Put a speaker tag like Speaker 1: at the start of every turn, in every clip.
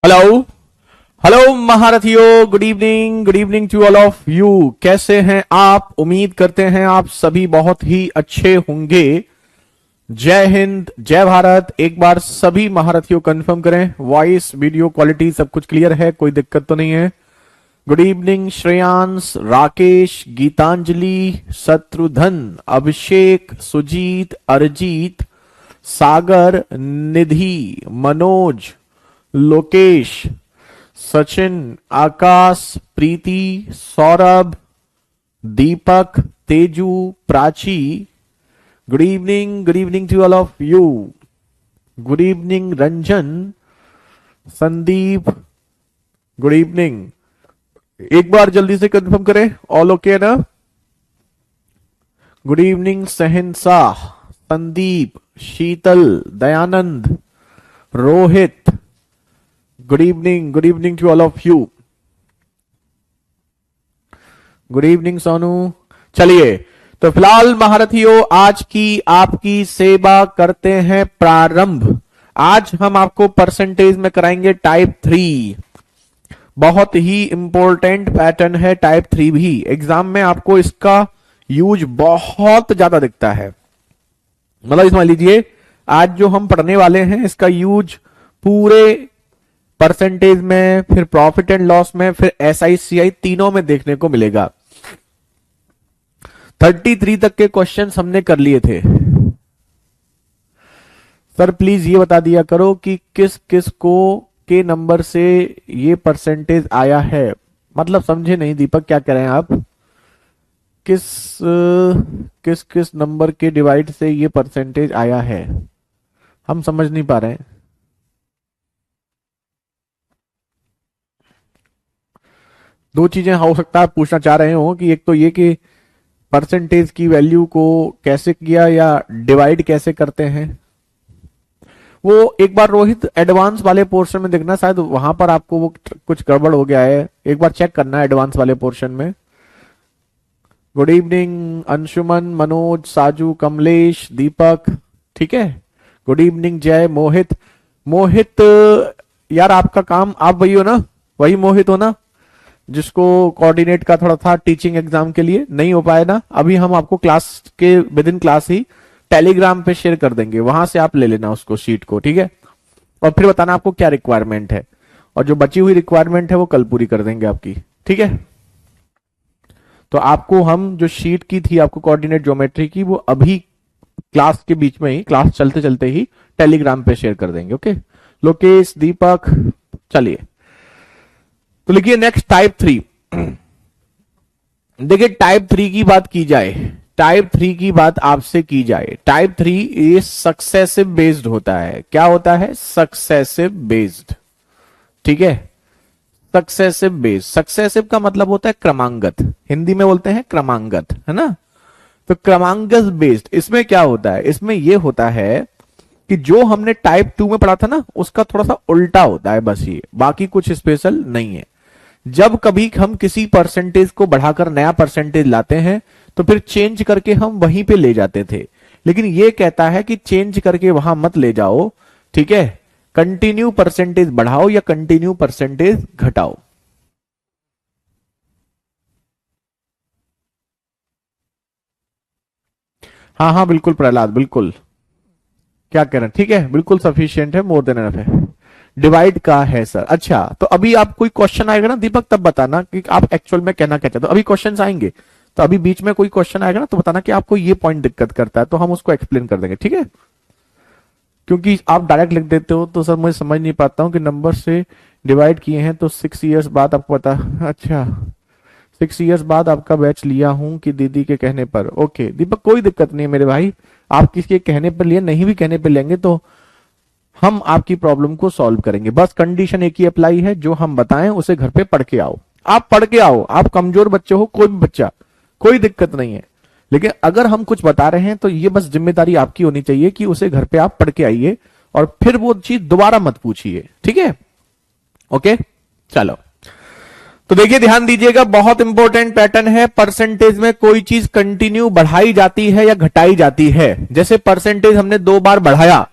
Speaker 1: Hello hello महारथियों, good evening to all of you. कैसे हैं आप? उम्मीद करते हैं आप सभी बहुत ही अच्छे होंगे। जय हिंद, जय भारत। एक बार सभी महारथियों कंफर्म करें, वॉइस वीडियो क्वालिटी सब कुछ क्लियर है, कोई दिक्कत तो नहीं है। Good evening Shreyansh, Rakesh, Gitanjali, Shatrughan, Abhishek, Sujeet, Arijit, Sagar, Nidhi, Manoj, Lokesh, Sachin, Akash, Preeti, Saurabh, Deepak, Teju, Prachi. Good evening to all of you. Good evening Ranjan, Sandeep, good evening. एक बार जल्दी से कंफर्म करें, ऑल ओके ना? Good evening Shahenshah, Sandeep, Sheetal, Dayanand, Rohit. Good evening to all of you. Good evening Sonu. चलिए, तो फिलहाल महारथियों आज की आपकी सेवा करते हैं प्रारंभ। आज हम आपको परसेंटेज में कराएंगे टाइप 3। बहुत ही इंपॉर्टेंट पैटर्न है टाइप 3 भी। एग्जाम में आपको इसका यूज बहुत ज्यादा दिखता है। मतलब समझ लीजिए, आज जो हम पढ़ने वाले हैं इसका यूज पूरे परसेंटेज में, फिर प्रॉफिट एंड लॉस में, फिर SICI तीनों में देखने को मिलेगा। 33 तक के क्वेश्चन हमने कर लिए थे। सर प्लीज ये बता दिया करो कि किस किस को के नंबर से ये परसेंटेज आया है। मतलब समझे नहीं दीपक, क्या कह रहे हैं आप? किस किस नंबर के डिवाइड से ये परसेंटेज आया है, हम समझ नहीं पा रहे हैं। दो चीजें हो सकता है पूछना चाह रहे हो कि एक तो ये कि परसेंटेज की वैल्यू को कैसे किया या डिवाइड कैसे करते हैं। वो एक बार रोहित एडवांस वाले पोर्शन में देखना, शायद वहां पर आपको वो कुछ गड़बड़ हो गया है, एक बार चेक करना है एडवांस वाले पोर्शन में। गुड इवनिंग अंशुमन, मनोज, साजू, कमलेश, दीपक, ठीक है। गुड इवनिंग जय, मोहित यार आपका काम आप वही हो ना? वही मोहित हो ना जिसको कोऑर्डिनेट का थोड़ा था टीचिंग एग्जाम के लिए? नहीं हो पाया ना? अभी हम आपको क्लास के with in class he Telegram पे शेयर कर देंगे, वहां से आप ले लेना उसको, शीट को, ठीक है। और फिर बताना आपको क्या रिक्वायरमेंट है, और जो बची हुई रिक्वायरमेंट है वो कल पूरी कर देंगे आपकी, ठीक है। तो आपको हम जो शीट की थी आपको कोऑर्डिनेट ज्योमेट्री की, वो अभी क्लास के बीच में ही, क्लास चलते चलते ही टेलीग्राम पे शेयर कर देंगे, ओके। लोकेश, दीपक, चलिए तो लिखिए नेक्स्ट टाइप 3। देखिए टाइप 3 की बात की जाए, टाइप 3 की बात आपसे की जाए, टाइप 3 ये सक्सेसिव बेस्ड होता है। क्या होता है? सक्सेसिव बेस्ड, ठीक है। सक्सेसिव बेस्ड, सक्सेसिव का मतलब होता है क्रमांगत, हिंदी में बोलते हैं क्रमांगत, है ना। तो क्रमांगत बेस्ड इसमें क्या होता है? इसमें यह होता है कि जो हमने टाइप 2 में पढ़ा था ना उसका थोड़ा सा उल्टा होता है, बस ये, बाकी कुछ स्पेशल नहीं है। जब कभी हम किसी परसेंटेज को बढ़ाकर नया परसेंटेज लाते हैं तो फिर चेंज करके हम वहीं पे ले जाते थे, लेकिन ये कहता है कि चेंज करके वहां मत ले जाओ, ठीक है। कंटिन्यू परसेंटेज बढ़ाओ या कंटिन्यू परसेंटेज घटाओ। हाँ हाँ बिल्कुल प्रहलाद, बिल्कुल क्या कह रहे हैं, ठीक है, बिल्कुल सफिशियंट है, मोर देन एनफ है। डिवाइड का है सर। अच्छा, तो अभी आप कोई क्वेश्चन आएगा ना दीपक तब बताना कि आप एक्चुअल में कहना क्या चाहते हो। अभी क्वेश्चन आएंगे तो अभी बीच में कोई क्वेश्चन आएगा ना तो बताना कि आपको ये पॉइंट दिक्कत करता है, तो हम उसको एक्सप्लेन कर देंगे, ठीक है। क्योंकि आप डायरेक्ट लिख देते हो तो सर मुझे समझ नहीं पाता हूँ कि नंबर से डिवाइड किए हैं तो 6 इयर्स बाद आपको पता। अच्छा 6 इयर्स बाद आपका बैच लिया हूं कि दीदी के कहने पर। ओके दीपक, कोई दिक्कत नहीं है मेरे भाई, आप किसी के कहने पर लिए, नहीं भी कहने पर लेंगे तो हम आपकी प्रॉब्लम को सॉल्व करेंगे। बस कंडीशन एक ही अप्लाई है, जो हम बताएं उसे घर पे पढ़ के आओ। आप पढ़ के आओ, आप कमजोर बच्चे हो, कोई भी बच्चा, कोई दिक्कत नहीं है, लेकिन अगर हम कुछ बता रहे हैं तो ये बस जिम्मेदारी आपकी होनी चाहिए कि उसे घर पे आप पढ़ के आइए और फिर वो चीज दोबारा मत पूछिए, ठीक है। ओके चलो, तो देखिए ध्यान दीजिएगा, बहुत इंपॉर्टेंट पैटर्न है। परसेंटेज में कोई चीज कंटिन्यू बढ़ाई जाती है या घटाई जाती है। जैसे परसेंटेज हमने 2 बार बढ़ाया,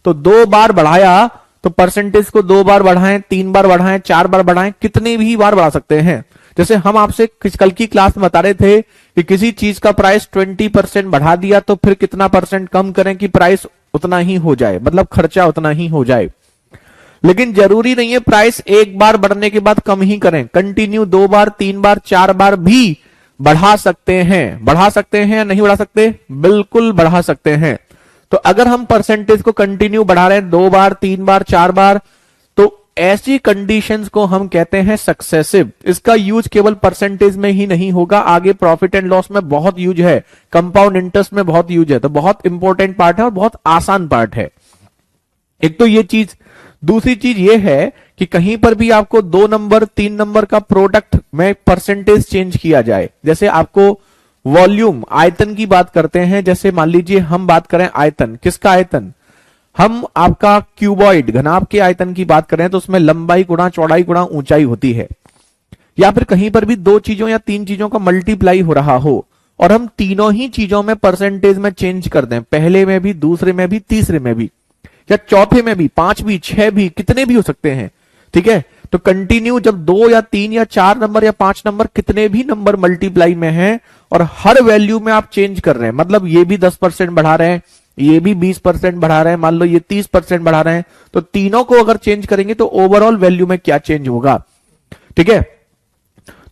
Speaker 1: तो 2 बार बढ़ाया तो परसेंटेज को 2 बार बढ़ाएं, 3 बार बढ़ाएं, 4 बार बढ़ाएं, कितने भी बार बढ़ा सकते हैं। जैसे हम आपसे कल की क्लास में बता रहे थे कि किसी चीज का प्राइस 20% बढ़ा दिया तो फिर कितना परसेंट कम करें कि प्राइस उतना ही हो जाए, मतलब खर्चा उतना ही हो जाए। लेकिन जरूरी नहीं है प्राइस एक बार बढ़ने के बाद कम ही करें, कंटिन्यू 2 बार, 3 बार, 4 बार भी बढ़ा सकते हैं। बढ़ा सकते हैं या नहीं बढ़ा सकते? बिल्कुल बढ़ा सकते हैं। तो अगर हम परसेंटेज को कंटिन्यू बढ़ा रहे हैं 2 बार, 3 बार, 4 बार, तो ऐसी कंडीशंस को हम कहते हैं सक्सेसिव। इसका यूज केवल परसेंटेज में ही नहीं होगा, आगे प्रॉफिट एंड लॉस में बहुत यूज है, कंपाउंड इंटरेस्ट में बहुत यूज है। तो बहुत इंपॉर्टेंट पार्ट है और बहुत आसान पार्ट है। एक तो ये चीज। दूसरी चीज ये है कि कहीं पर भी आपको 2 नंबर 3 नंबर का प्रोडक्ट में परसेंटेज चेंज किया जाए, जैसे आपको वॉल्यूम आयतन की बात करते हैं, जैसे मान लीजिए हम बात करें आयतन, किसका आयतन, हम आपका क्यूबॉइड घनाभ के आयतन की बात करें तो उसमें लंबाई गुणा चौड़ाई गुणा ऊंचाई होती है। या फिर कहीं पर भी 2 चीजों या 3 चीजों का मल्टीप्लाई हो रहा हो और हम तीनों ही चीजों में परसेंटेज में चेंज कर दें, पहले में भी, दूसरे में भी, तीसरे में भी, या चौथे में भी, 5 भी, 6 भी, कितने भी हो सकते हैं। ठीक है, तो कंटिन्यू जब 2 या 3 या 4 नंबर या 5 नंबर, कितने भी नंबर मल्टीप्लाई में हैं और हर वैल्यू में आप चेंज कर रहे हैं, मतलब ये भी 10% बढ़ा रहे हैं, ये भी 20% बढ़ा रहे हैं, मान लो ये 30% बढ़ा रहे हैं, तो तीनों को अगर चेंज करेंगे तो ओवरऑल वैल्यू में क्या चेंज होगा। ठीक है,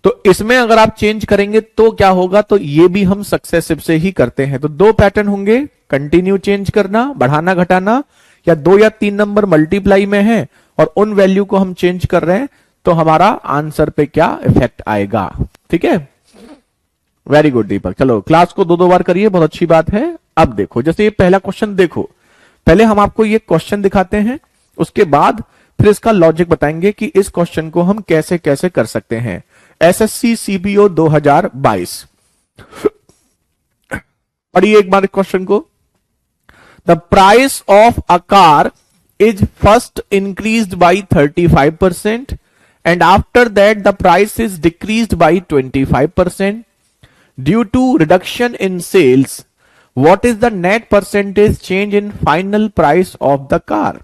Speaker 1: तो इसमें अगर आप चेंज करेंगे तो क्या होगा, तो ये भी हम सक्सेसिव से ही करते हैं। तो 2 पैटर्न होंगे, कंटिन्यू चेंज करना, बढ़ाना घटाना, या 2 या 3 नंबर मल्टीप्लाई में है और उन वैल्यू को हम चेंज कर रहे हैं, तो हमारा आंसर पे क्या इफेक्ट आएगा। ठीक है, वेरी गुड दीपक। चलो क्लास को 2-2 बार करिए, बहुत अच्छी बात है। अब देखो, जैसे ये पहला क्वेश्चन देखो, पहले हम आपको ये क्वेश्चन दिखाते हैं, उसके बाद फिर इसका लॉजिक बताएंगे कि इस क्वेश्चन को हम कैसे कैसे कर सकते हैं। एसएससी सीबीओ 2022, पढ़िए एक बार क्वेश्चन को। The price of a car is first increased by 35% and after that the price is decreased by 25%. Due to reduction in sales, what is the net percentage change in final price of the car?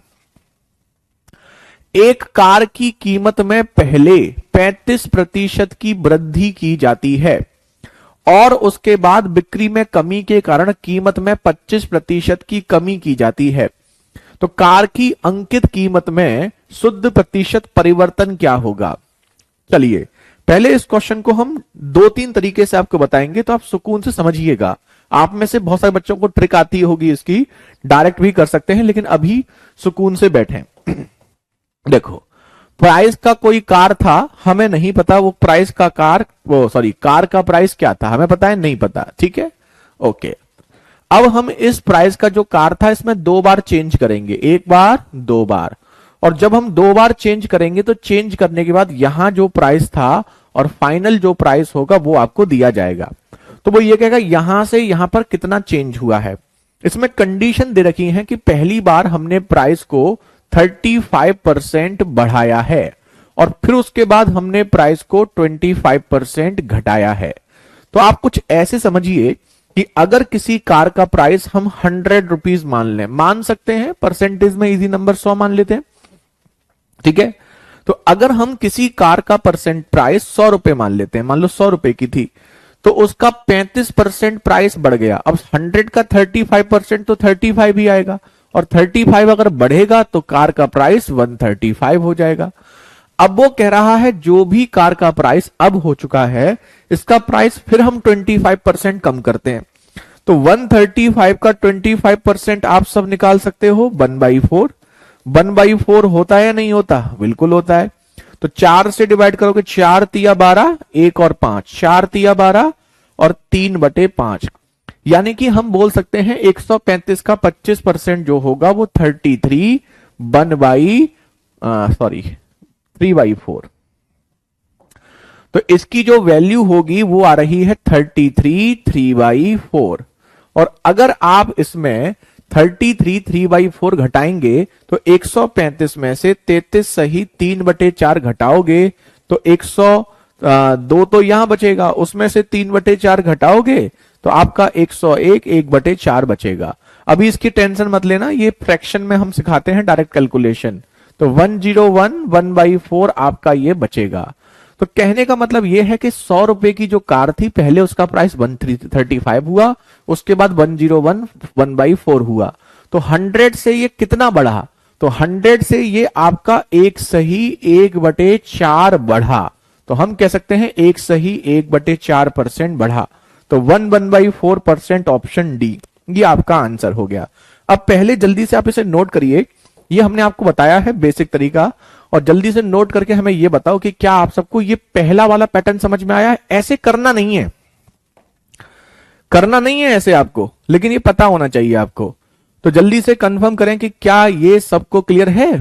Speaker 1: एक car की कीमत में पहले 35% की वृद्धि की जाती है और उसके बाद बिक्री में कमी के कारण कीमत में 25% की कमी की जाती है। तो कार की अंकित कीमत में शुद्ध प्रतिशत परिवर्तन क्या होगा। चलिए पहले इस क्वेश्चन को हम 2-3 तरीके से आपको बताएंगे, तो आप सुकून से समझिएगा। आप में से बहुत सारे बच्चों को ट्रिक आती होगी इसकी, डायरेक्ट भी कर सकते हैं, लेकिन अभी सुकून से बैठें। देखो, प्राइस का कोई कार था, हमें नहीं पता वो प्राइस का कार का प्राइस क्या था, हमें पता है नहीं पता। ठीक है, ओके। अब हम इस प्राइस का जो कार था इसमें 2 बार चेंज करेंगे, 1 बार 2 बार। और जब हम 2 बार चेंज करेंगे तो चेंज करने के बाद यहां जो प्राइस था और फाइनल जो प्राइस होगा वो आपको दिया जाएगा। तो वो ये कहेगा यहां से यहां पर कितना चेंज हुआ है। इसमें कंडीशन दे रखी है कि पहली बार हमने प्राइस को 35% बढ़ाया है और फिर उसके बाद हमने प्राइस को 25% घटाया है। तो आप कुछ ऐसे समझिए कि अगर किसी कार का प्राइस हम 100 रुपीज मान सकते हैं, परसेंटेज में इजी नंबर 100 मान लेते हैं। ठीक है, तो अगर हम किसी कार का प्राइस 100 रुपए मान लेते हैं, मान लो 100 रुपए की थी, तो उसका 35% प्राइस बढ़ गया। अब 100 का 35% तो 35 ही आएगा, और 35 अगर बढ़ेगा तो कार का प्राइस 135 हो जाएगा। अब वो कह रहा है जो भी कार का प्राइस अब हो चुका है इसका प्राइस फिर हम 25% कम करते हैं। तो 135 का 25% आप सब निकाल सकते हो, 1/4। 1/4 होता है या नहीं होता? बिल्कुल होता है। तो 4 से डिवाइड करोगे, 4 तिया 12, 1 और 5, 4 तिया 12 और 3/5, यानी कि हम बोल सकते हैं 135 का 25% जो होगा वो 33 3/4। तो इसकी जो वैल्यू होगी वो आ रही है 33 3/4। और अगर आप इसमें 33 3/4 घटाएंगे तो 135 में से 33 सही 3/4 घटाओगे तो 102 तो यहां बचेगा, उसमें से 3/4 घटाओगे तो आपका 101 1/4 बचेगा। अभी इसकी टेंशन मत लेना, ये फ्रैक्शन में हम सिखाते हैं डायरेक्ट कैलकुलेशन। तो 101 1/4 आपका ये बचेगा। तो कहने का मतलब ये है कि 100 रुपए की जो कार थी पहले उसका प्राइस 135 हुआ, उसके बाद 101 1/4 हुआ। तो 100 से ये कितना बढ़ा? तो 100 से ये आपका एक सही 1/4 बढ़ा। तो हम कह सकते हैं एक सही 1/4% बढ़ा। तो 1/4% ऑप्शन डी ये आपका आंसर हो गया। अब पहले जल्दी से आप इसे नोट करिए, ये हमने आपको बताया है बेसिक तरीका, और जल्दी से नोट करके हमें ये बताओ कि क्या आप सबको ये पहला वाला पैटर्न समझ में आया है? ऐसे करना नहीं है, करना नहीं है ऐसे आपको, लेकिन ये पता होना चाहिए आपको। तो जल्दी से कंफर्म करें कि क्या ये सबको क्लियर है।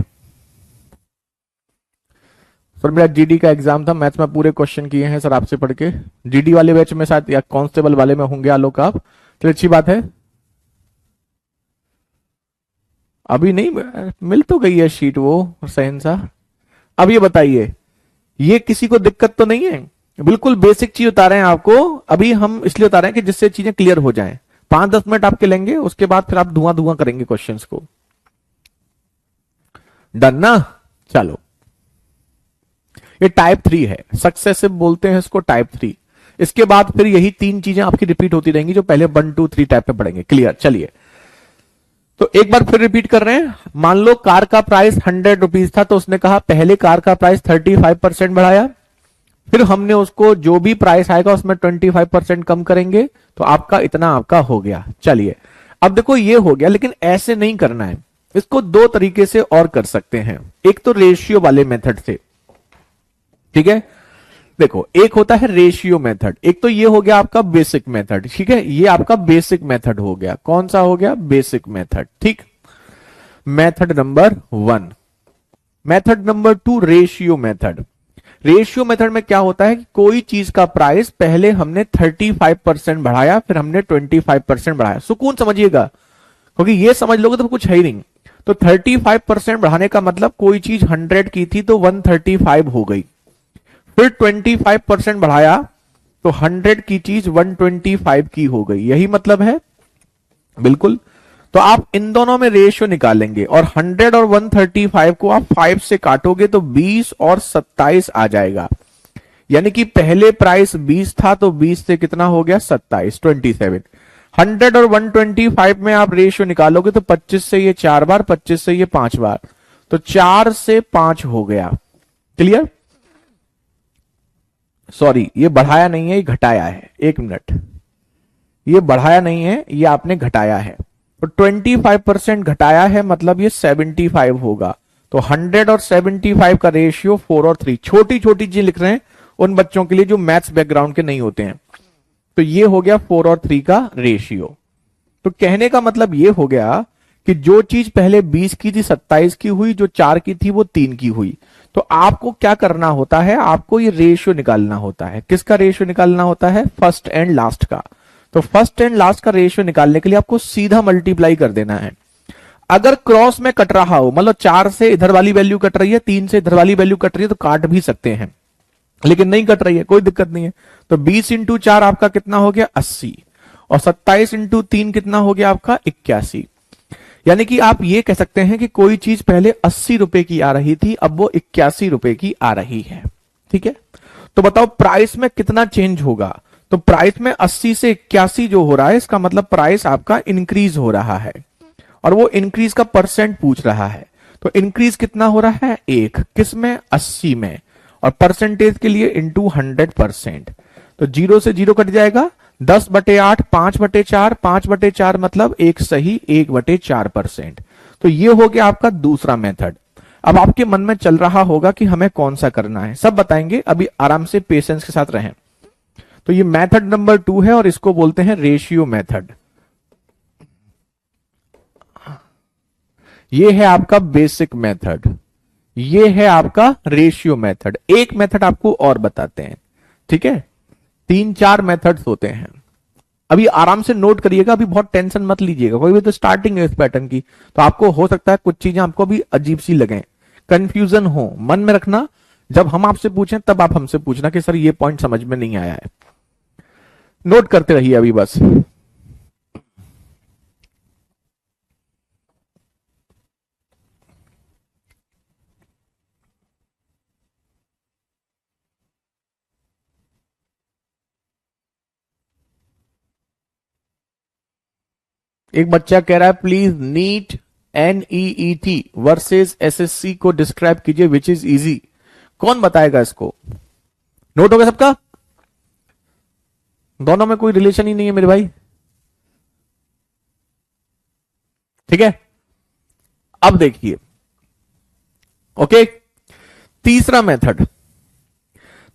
Speaker 1: सर मेरा जीडी का एग्जाम था, मैथ्स में पूरे क्वेश्चन किए हैं सर आपसे पढ़ के। जीडी वाले बैच में शायद या कांस्टेबल वाले में होंगे आलोक आप, तो अच्छी बात है। अभी नहीं मिल तो गई है शीट वो सहनसा। अब ये बताइए, ये किसी को दिक्कत तो नहीं है? बिल्कुल बेसिक चीज बता रहे हैं आपको, अभी हम इसलिए बता रहे हैं कि जिससे चीजें क्लियर हो जाएं। 5-10 मिनट आपके लेंगे, उसके बाद फिर आप धुआं धुआं करेंगे क्वेश्चंस को। डन ना? चलो, ये टाइप 3 है, सक्सेसिव बोलते हैं इसको, टाइप 3। इसके बाद फिर यही 3 चीजें आपकी रिपीट होती रहेंगी जो पहले 1 2 3 टाइप में पढ़ेंगे। क्लियर? चलिए, तो एक बार फिर रिपीट कर रहे हैं। मान लो कार का प्राइस 100 रुपीज था, तो उसने कहा पहले कार का प्राइस 35% बढ़ाया, फिर हमने उसको जो भी प्राइस आएगा उसमें 25% कम करेंगे, तो आपका इतना आपका हो गया। चलिए, अब देखो ये हो गया, लेकिन ऐसे नहीं करना है, इसको 2 तरीके से और कर सकते हैं। एक तो रेशियो वाले मेथड से, ठीक है। देखो, एक होता है रेशियो मेथड, एक तो ये हो गया आपका बेसिक मेथड, ठीक है। ये आपका बेसिक मेथड हो गया। कौन सा हो गया? बेसिक मेथड, ठीक। Method number 1। Method number 2 ratio method. Ratio method में क्या होता है कि कोई चीज का प्राइस पहले हमने 35% बढ़ाया, फिर हमने 25% बढ़ाया। सुकून समझिएगा, क्योंकि ये समझ लोगे तो कुछ है ही नहीं। तो 35% बढ़ाने का मतलब कोई चीज 100 की थी तो 135 हो गई, फिर 25% बढ़ाया तो 100 की चीज 125 की हो गई। यही मतलब है, बिल्कुल। तो आप इन दोनों में रेशियो निकालेंगे, और 100 और 135 को आप 5 से काटोगे तो 20 और 27 आ जाएगा। यानी कि पहले प्राइस 20 था तो 20 से कितना हो गया? 27, 27। 100 और 125 में आप रेशियो निकालोगे तो 25 से ये 4 बार, 25 से ये 5 बार, तो 4 से 5 हो गया। क्लियर? सॉरी, ये बढ़ाया नहीं है, ये घटाया है। 1 मिनट, ये बढ़ाया नहीं है, ये आपने घटाया है। तो 25% घटाया है, मतलब ये 75 होगा। तो 100 और 75 का रेशियो 4 और 3। छोटी छोटी चीज लिख रहे हैं उन बच्चों के लिए जो मैथ्स बैकग्राउंड के नहीं होते हैं। तो ये हो गया 4 और 3 का रेशियो। तो कहने का मतलब ये हो गया कि जो चीज पहले 20 की थी 27 की हुई, जो 4 की थी वो 3 की हुई। तो आपको क्या करना होता है? आपको ये रेशियो निकालना होता है। किसका रेशियो निकालना होता है? फर्स्ट एंड लास्ट का। तो फर्स्ट एंड लास्ट का रेशियो निकालने के लिए आपको सीधा मल्टीप्लाई कर देना है। अगर क्रॉस में कट रहा हो, मतलब 4 से इधर वाली वैल्यू कट रही है, 3 से इधर वाली वैल्यू कट रही है, तो काट भी सकते हैं, लेकिन नहीं कट रही है, कोई दिक्कत नहीं है। तो 20 इंटू 4 आपका कितना हो गया? 80, और 27 इंटू 3 कितना हो गया आपका? 81। यानी कि आप ये कह सकते हैं कि कोई चीज पहले 80 रुपए की आ रही थी, अब वो 81 रुपए की आ रही है। ठीक है, तो बताओ प्राइस में कितना चेंज होगा? तो प्राइस में 80 से 81 जो हो रहा है, इसका मतलब प्राइस आपका इंक्रीज हो रहा है, और वो इंक्रीज का परसेंट पूछ रहा है। तो इंक्रीज कितना हो रहा है? 1। किस में? 80 में। और परसेंटेज के लिए इंटू 100%। तो 0 से 0 कट जाएगा, 10/8, 5/4, 5/4 मतलब एक सही 1/4%। तो ये हो गया आपका दूसरा मेथड। अब आपके मन में चल रहा होगा कि हमें कौन सा करना है, सब बताएंगे, अभी आराम से पेशेंस के साथ रहें। तो ये मेथड नंबर 2 है, और इसको बोलते हैं रेशियो मेथड। ये है आपका बेसिक मेथड, ये है आपका रेशियो मेथड। एक मेथड आपको और बताते हैं, ठीक है। 3-4 मेथड्स होते हैं, अभी आराम से नोट करिएगा, अभी बहुत टेंशन मत लीजिएगा, कोई भी तो स्टार्टिंग है इस पैटर्न की, तो आपको हो सकता है कुछ चीजें आपको भी अजीब सी लगें, कंफ्यूजन हो। मन में रखना, जब हम आपसे पूछें तब आप हमसे पूछना कि सर ये पॉइंट समझ में नहीं आया है। नोट करते रहिए अभी बस। एक बच्चा कह रहा है please NEET NEET versus SSC को डिस्क्राइब कीजिए विच इज इजी। कौन बताएगा इसको? नोट हो गया सबका? दोनों में कोई रिलेशन ही नहीं है मेरे भाई। ठीक है, अब देखिए। ओके, तीसरा मेथड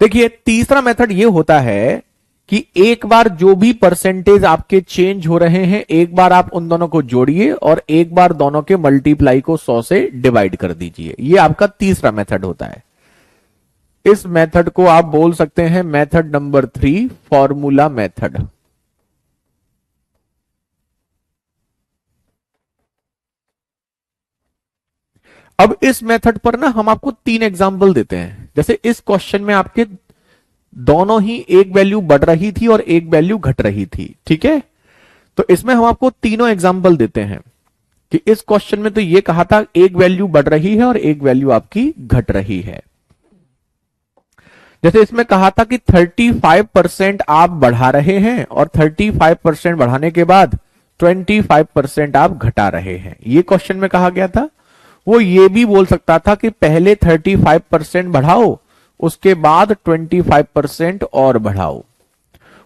Speaker 1: देखिए। तीसरा मेथड ये होता है कि एक बार जो भी परसेंटेज आपके चेंज हो रहे हैं, एक बार आप उन दोनों को जोड़िए और एक बार दोनों के मल्टीप्लाई को 100 से डिवाइड कर दीजिए। ये आपका तीसरा मेथड होता है। इस मेथड को आप बोल सकते हैं मेथड नंबर 3, फॉर्मूला मेथड। अब इस मेथड पर ना हम आपको 3 एग्जाम्पल देते हैं। जैसे इस क्वेश्चन में आपके दोनों ही एक वैल्यू बढ़ रही थी और एक वैल्यू घट रही थी। ठीक है, तो इसमें हम आपको तीनों एग्जाम्पल देते हैं कि इस क्वेश्चन में तो ये कहा था एक वैल्यू बढ़ रही है और एक वैल्यू आपकी घट रही है। जैसे इसमें कहा था कि 35% आप बढ़ा रहे हैं और 35% बढ़ाने के बाद 25% आप घटा रहे हैं। ये क्वेश्चन में कहा गया था। वो ये भी बोल सकता था कि पहले 35% बढ़ाओ, उसके बाद 25% और बढ़ाओ।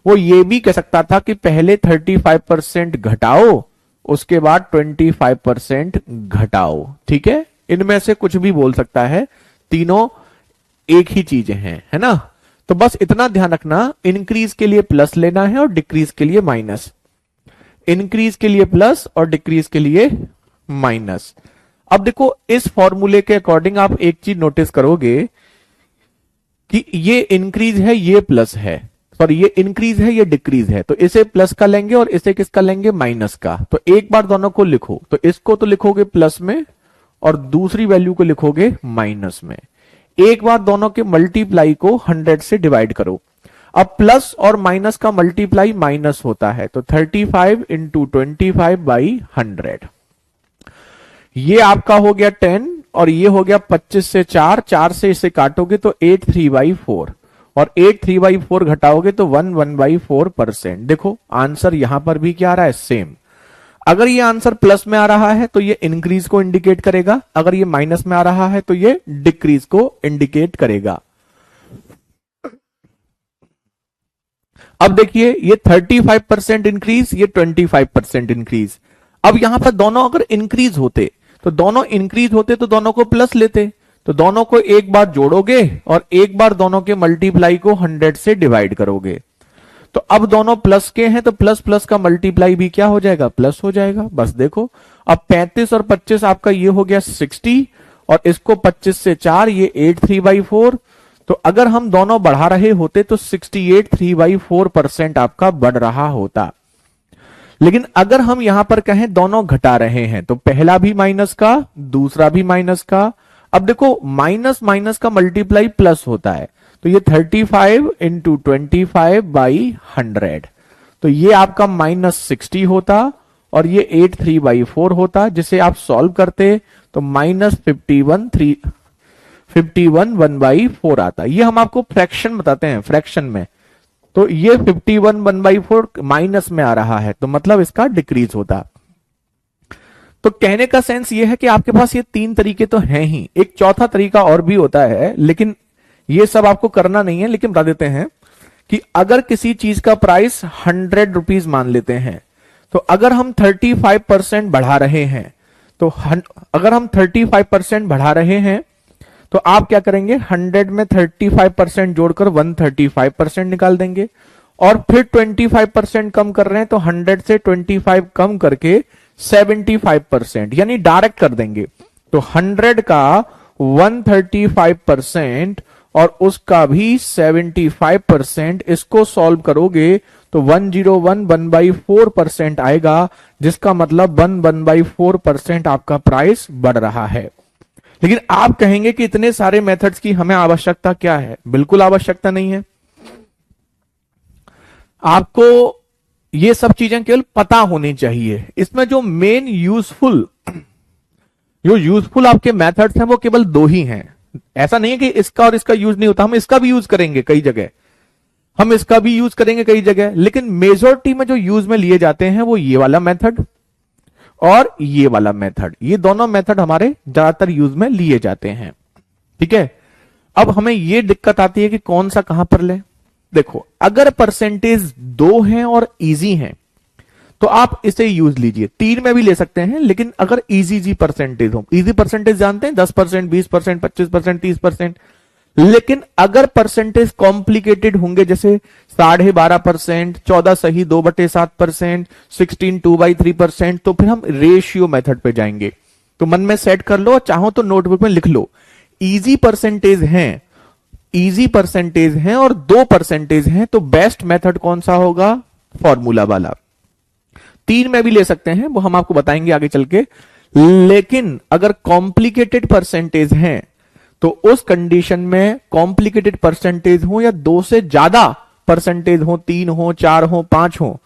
Speaker 1: वो ये भी कह सकता था कि पहले 35% घटाओ, उसके बाद 25% घटाओ। ठीक है, इनमें से कुछ भी बोल सकता है, तीनों एक ही चीजें हैं, है ना। तो बस इतना ध्यान रखना, इंक्रीज के लिए प्लस लेना है और डिक्रीज के लिए माइनस। इंक्रीज के लिए प्लस और डिक्रीज के लिए माइनस। अब देखो, इस फॉर्मूले के अकॉर्डिंग आप एक चीज नोटिस करोगे कि ये इंक्रीज है, ये प्लस है, सॉरी ये इंक्रीज है, ये डिक्रीज है। तो इसे प्लस का लेंगे और इसे किसका लेंगे? माइनस का। तो एक बार दोनों को लिखो, तो इसको तो लिखोगे प्लस में और दूसरी वैल्यू को लिखोगे माइनस में। एक बार दोनों के मल्टीप्लाई को 100 से डिवाइड करो। अब प्लस और माइनस का मल्टीप्लाई माइनस होता है, तो 35 इंटू 25/100। ये आपका हो गया 10 और ये हो गया 25 से 4 से इसे काटोगे तो 8 3/4 और 8 3/4 घटाओगे तो 1/4%। देखो आंसर यहां पर भी क्या आ रहा है? सेम। अगर ये आंसर प्लस में आ रहा है तो ये इंक्रीज को इंडिकेट करेगा, अगर ये माइनस में आ रहा है तो ये डिक्रीज को इंडिकेट करेगा। अब देखिए, ये 35% इंक्रीज, ये 25% इंक्रीज। अब यहां पर दोनों अगर इंक्रीज होते तो दोनों को प्लस लेते, तो दोनों को एक बार जोड़ोगे और एक बार दोनों के मल्टीप्लाई को 100 से डिवाइड करोगे। तो अब दोनों प्लस के हैं तो प्लस प्लस का मल्टीप्लाई भी क्या हो जाएगा? प्लस हो जाएगा। बस देखो, अब 35 और 25 आपका ये हो गया 60 और इसको 25 से 4, ये 8 3/4। तो अगर हम दोनों बढ़ा रहे होते तो 68 3/4% आपका बढ़ रहा होता। लेकिन अगर हम यहां पर कहें दोनों घटा रहे हैं तो पहला भी माइनस का, दूसरा भी माइनस का। अब देखो, माइनस माइनस का मल्टीप्लाई प्लस होता है, तो ये 35 इंटू 25/100। तो ये आपका -60 होता और ये 8 3/4 होता, जिसे आप सॉल्व करते तो -51 1/4 आता। ये हम आपको फ्रैक्शन बताते हैं, फ्रैक्शन में। तो ये 51 1/4 माइनस में आ रहा है, तो मतलब इसका डिक्रीज होता। तो कहने का सेंस ये है कि आपके पास ये 3 तरीके तो हैं ही, एक चौथा तरीका और भी होता है, लेकिन ये सब आपको करना नहीं है। लेकिन बता देते हैं कि अगर किसी चीज का प्राइस 100 रुपीज मान लेते हैं, तो अगर हम 35% बढ़ा रहे हैं, तो अगर हम 35% बढ़ा रहे हैं तो आप क्या करेंगे? 100 में 35% जोड़कर 135% निकाल देंगे और फिर 25% कम कर रहे हैं तो 100 से 25 कम करके 75%, यानी डायरेक्ट कर देंगे। तो 100 का 135% और उसका भी 75%, इसको सॉल्व करोगे तो 101 1/4% आएगा, जिसका मतलब 1/4% आपका प्राइस बढ़ रहा है। लेकिन आप कहेंगे कि इतने सारे मेथड्स की हमें आवश्यकता क्या है? बिल्कुल आवश्यकता नहीं है। आपको ये सब चीजें केवल पता होनी चाहिए। इसमें जो मेन यूजफुल आपके मेथड्स हैं वो केवल 2 ही हैं। ऐसा नहीं है कि इसका और इसका यूज नहीं होता, हम इसका भी यूज करेंगे कई जगह, हम इसका भी यूज करेंगे कई जगह, लेकिन मेजोरिटी में जो यूज में लिए जाते हैं वो ये वाला मेथड और ये वाला मेथड, ये दोनों मेथड हमारे ज्यादातर यूज में लिए जाते हैं। ठीक है, अब हमें ये दिक्कत आती है कि कौन सा कहां पर ले। देखो, अगर परसेंटेज 2 हैं और इजी हैं तो आप इसे यूज लीजिए, 3 में भी ले सकते हैं, लेकिन अगर इजी परसेंटेज हो, इजी परसेंटेज जानते हैं 10%, 20%, 25%, 30%। लेकिन अगर परसेंटेज कॉम्प्लिकेटेड होंगे, जैसे 12.5%, 14 सही 2/7%, 16 2/3%, तो फिर हम रेशियो मेथड पे जाएंगे। तो मन में सेट कर लो, चाहो तो नोटबुक में लिख लो। इजी परसेंटेज हैं, इजी परसेंटेज हैं और 2% हैं, तो बेस्ट मेथड कौन सा होगा? फॉर्मूला वाला। 3 में भी ले सकते हैं, वो हम आपको बताएंगे आगे चल के। लेकिन अगर कॉम्प्लिकेटेड परसेंटेज हैं तो उस कंडीशन में कॉम्प्लिकेटेड परसेंटेज हो या 2 से ज्यादा परसेंटेज हो, 3 हो, 4 हो, 5 हो,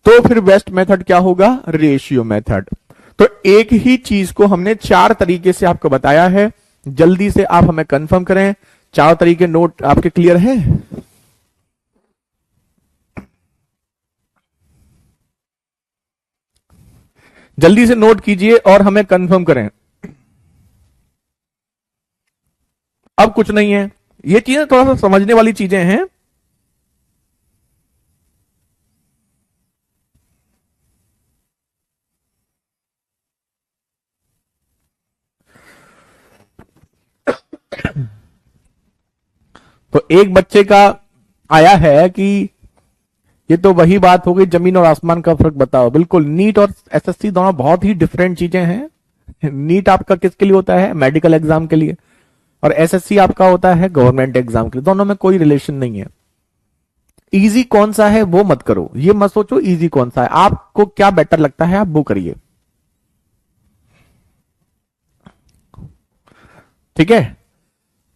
Speaker 1: तो फिर बेस्ट मेथड क्या होगा? Ratio method. तो एक ही चीज को हमने 4 तरीके से आपको बताया है, जल्दी से आप हमें कंफर्म करें। 4 तरीके नोट आपके क्लियर है? जल्दी से नोट कीजिए और हमें कंफर्म करें। अब कुछ नहीं है, ये चीजें थोड़ा सा समझने वाली चीजें हैं। तो एक बच्चे का आया है कि ये तो वही बात हो गई, जमीन और आसमान का फर्क बताओ। बिल्कुल, नीट और एसएससी दोनों बहुत ही डिफरेंट चीजें हैं। नीट आपका किसके लिए होता है? मेडिकल एग्जाम के लिए। और एसएससी आपका होता है गवर्नमेंट एग्जाम के लिए। दोनों में कोई रिलेशन नहीं है। इजी कौन सा है वो मत करो, ये मत सोचो इजी कौन सा है, आपको क्या बेटर लगता है आप वो करिए। ठीक है,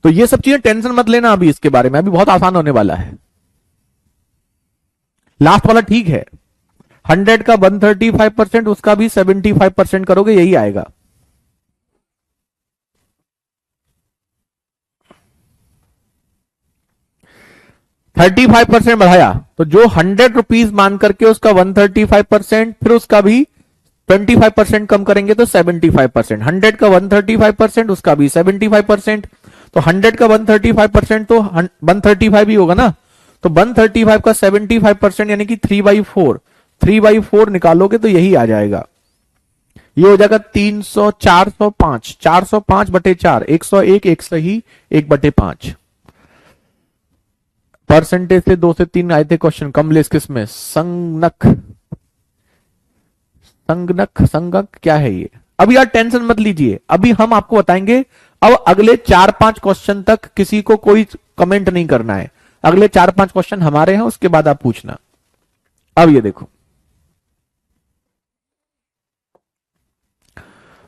Speaker 1: तो ये सब चीजें टेंशन मत लेना अभी इसके बारे में, अभी बहुत आसान होने वाला है। लास्ट वाला ठीक है, 100 का 135%, उसका भी 75% करोगे, यही आएगा। %35 बढ़ाया तो जो 100 रुपीज मान करके उसका 135%, फिर उसका भी 25% कम करेंगे तो 75%। 100 का 135%, उसका भी 75%। तो 100 का 135% तो 135 ही होगा ना। तो 135 का 75% यानी कि 3/4, 3/4 निकालोगे तो यही आ जाएगा। ये हो जाएगा 300, 405, 405/4, 101, 1 सही 1/5। परसेंटेज से 2 से 3 आए थे क्वेश्चन। कमलेश किसमें? संगनक, संगनक, संगक क्या है ये? अभी यार टेंशन मत लीजिए, अभी हम आपको बताएंगे। अब अगले 4-5 क्वेश्चन तक किसी को कोई कमेंट नहीं करना है। अगले 4-5 क्वेश्चन हमारे हैं, उसके बाद आप पूछना। अब ये देखो,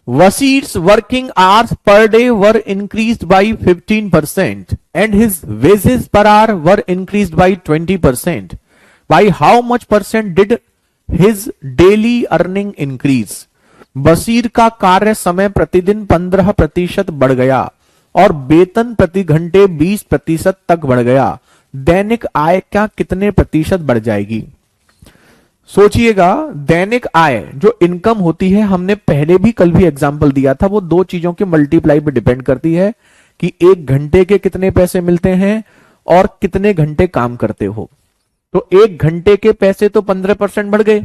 Speaker 1: Wasir's working hours per day were increased by 15% and his wages per hour were increased by 20%. By how much percent did his daily earning increase? Bashir का कार्य समय प्रतिदिन 15% बढ़ गया और वेतन प्रति घंटे 20% तक बढ़ गया। दैनिक आय क्या कितने प्रतिशत बढ़ जाएगी? सोचिएगा, दैनिक आय जो इनकम होती है, हमने पहले भी कल भी एग्जांपल दिया था, वो 2 चीजों के मल्टीप्लाई पे डिपेंड करती है कि 1 घंटे के कितने पैसे मिलते हैं और कितने घंटे काम करते हो। तो 1 घंटे के पैसे तो 15% बढ़ गए,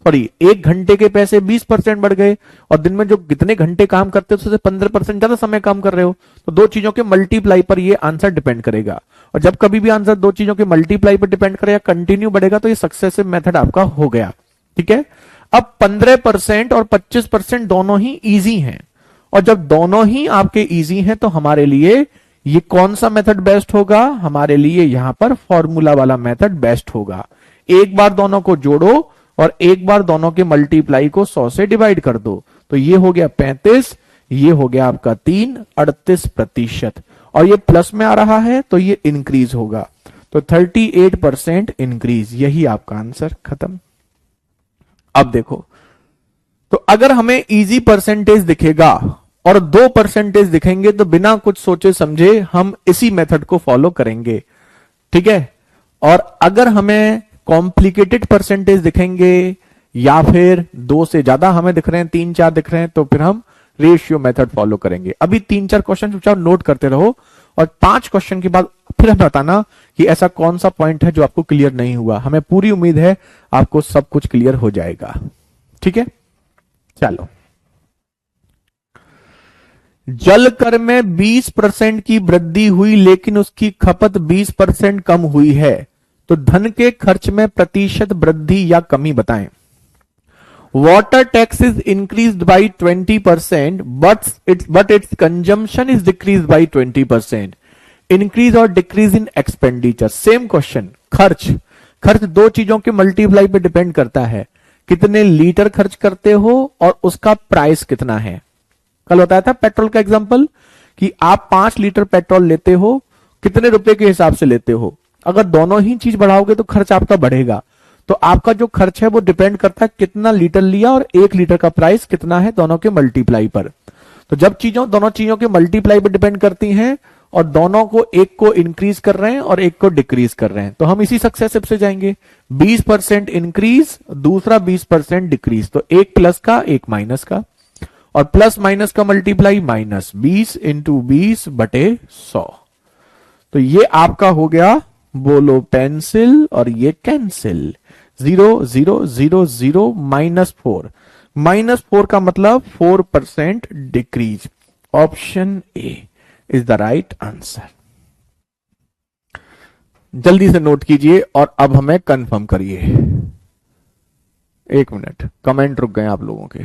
Speaker 1: सॉरी 1 घंटे के पैसे 20% बढ़ गए, और दिन में जो कितने घंटे काम करते हो उससे 15% ज्यादा समय काम कर रहे हो। तो 2 चीजों के मल्टीप्लाई पर ये आंसर डिपेंड करेगा। और जब कभी भी आंसर 2 चीजों के मल्टीप्लाई पर डिपेंड करेगा, कंटिन्यू बढ़ेगा, तो ये सक्सेसिव मेथड आपका हो गया। ठीक है, अब 15% और 25% दोनों ही इजी हैं, और जब दोनों ही आपके इजी हैं तो हमारे लिए ये कौन सा मेथड बेस्ट होगा? हमारे लिए यहां पर फॉर्मूला वाला मेथड बेस्ट होगा। एक बार दोनों को जोड़ो और एक बार दोनों के मल्टीप्लाई को 100 से डिवाइड कर दो, तो ये हो गया 35, ये हो गया आपका 3, 38%। और ये प्लस में आ रहा है तो ये इंक्रीज होगा, तो 38% इंक्रीज, यही आपका आंसर। खत्म। अब देखो, तो अगर हमें इजी परसेंटेज दिखेगा और 2% दिखेंगे तो बिना कुछ सोचे समझे हम इसी मेथड को फॉलो करेंगे। ठीक है, और अगर हमें कॉम्प्लिकेटेड परसेंटेज दिखेंगे या फिर 2 से ज्यादा हमें दिख रहे हैं, 3-4 दिख रहे हैं, तो फिर हम रेशियो मेथड फॉलो करेंगे। अभी 3-4 क्वेश्चन चुपचाप नोट करते रहो और 5 क्वेश्चन के बाद फिर हमें बताना कि ऐसा कौन सा पॉइंट है जो आपको क्लियर नहीं हुआ। हमें पूरी उम्मीद है आपको सब कुछ क्लियर हो जाएगा। ठीक है, चलो। जल कर में 20% की वृद्धि हुई लेकिन उसकी खपत 20% कम हुई है, तो धन के खर्च में प्रतिशत वृद्धि या कमी बताएं। Water tax is increased by 20% but its consumption is decrease by 20%। Increase और decrease in expenditure. Same question. खर्च, खर्च दो चीजों के मल्टीप्लाई पे डिपेंड करता है, कितने लीटर खर्च करते हो और उसका प्राइस कितना है। कल बताया था पेट्रोल का एग्जांपल कि आप 5 लीटर पेट्रोल लेते हो, कितने रुपए के हिसाब से लेते हो। अगर दोनों ही चीज बढ़ाओगे तो खर्च आपका बढ़ेगा। तो आपका जो खर्च है वो डिपेंड करता है कितना लीटर लिया और 1 लीटर का प्राइस कितना है, दोनों के मल्टीप्लाई पर। तो जब दोनों चीजों के मल्टीप्लाई पर डिपेंड करती हैं और दोनों को, एक को इंक्रीज कर रहे हैं और एक को डिक्रीज कर रहे हैं, तो हम इसी सक्सेसिव से जाएंगे। 20% इंक्रीज, दूसरा 20% डिक्रीज, तो एक प्लस का एक माइनस का, और प्लस माइनस का मल्टीप्लाई माइनस 20 इंटू 20/100। तो ये आपका हो गया, बोलो पेंसिल, और ये कैंसिल। 0 0 0 0 -4। -4 का मतलब 4% decrease. Option A is the right answer. जल्दी से नोट कीजिए और अब हमें कंफर्म करिए। 1 मिनट, कमेंट रुक गए आप लोगों के।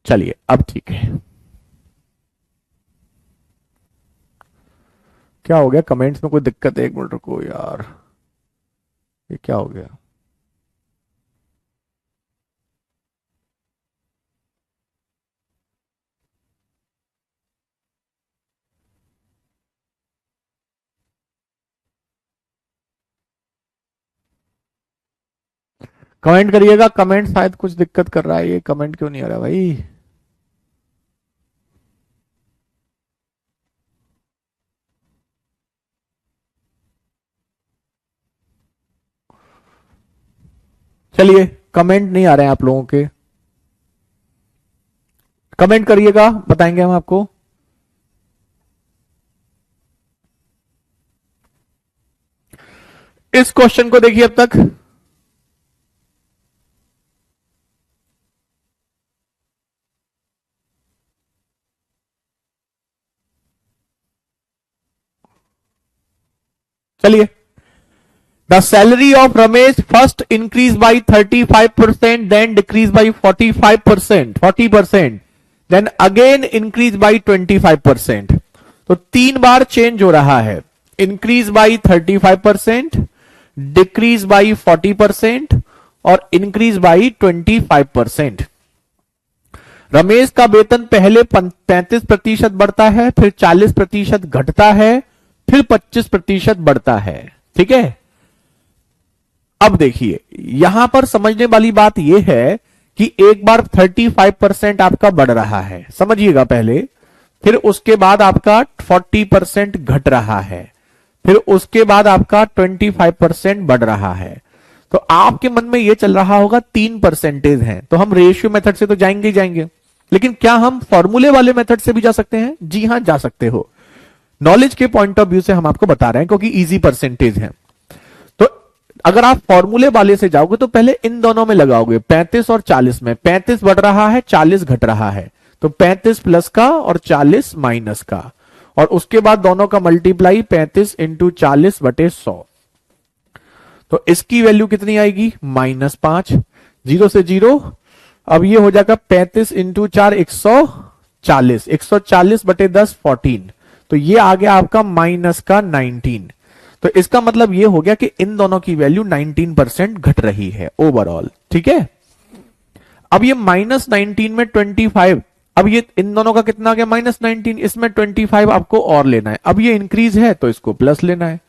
Speaker 1: चलिए अब ठीक है। क्या हो गया, कमेंट्स में कोई दिक्कत है? 1 मिनट रुको यार, ये क्या हो गया? कमेंट करिएगा, कमेंट शायद कुछ दिक्कत कर रहा है। ये कमेंट क्यों नहीं आ रहा भाई? चलिए, कमेंट नहीं आ रहे हैं आप लोगों के, कमेंट करिएगा, बताएंगे हम आपको। इस क्वेश्चन को देखिए अब तक। चलिए, the salary of Ramesh first increase by 35%, then decrease by 40%, then again increase by 25%। तो 3 बार चेंज हो रहा है। इंक्रीज बाई 35%, डिक्रीज बाई 40% और इंक्रीज बाई 25%। रमेश का वेतन पहले 35% बढ़ता है, फिर 40% घटता है, फिर 25% बढ़ता है। ठीक है, अब देखिए यहां पर समझने वाली बात यह है कि एक बार 35% आपका बढ़ रहा है, समझिएगा पहले, फिर उसके बाद आपका 40% घट रहा है, फिर उसके बाद आपका 25% बढ़ रहा है। तो आपके मन में यह चल रहा होगा 3% है, तो हम रेशियो मेथड से तो जाएंगे ही जाएंगे, लेकिन क्या हम फॉर्मूले वाले मेथड से भी जा सकते हैं? जी हां, जा सकते हो। नॉलेज के पॉइंट ऑफ व्यू से हम आपको बता रहे हैं क्योंकि इजी परसेंटेज है। तो अगर आप फॉर्मूले वाले से जाओगे तो पहले इन दोनों में लगाओगे, 35 और 40 में। 35 बढ़ रहा है, 40 घट रहा है, तो 35 प्लस का और 40 माइनस का, और उसके बाद दोनों का मल्टीप्लाई 35 इंटू 40/100। तो इसकी वैल्यू कितनी आएगी? -5। 0 से 0, अब ये हो जाएगा 35 इंटू 4 140, 140/10 14। तो ये आ गया आपका माइनस का 19। तो इसका मतलब ये हो गया कि इन दोनों की वैल्यू 19% घट रही है ओवरऑल। ठीक है, अब ये -19 में 25, अब ये इन दोनों का कितना आ गया? -19, इसमें 25 आपको और लेना है। अब ये इंक्रीज है तो इसको प्लस लेना है।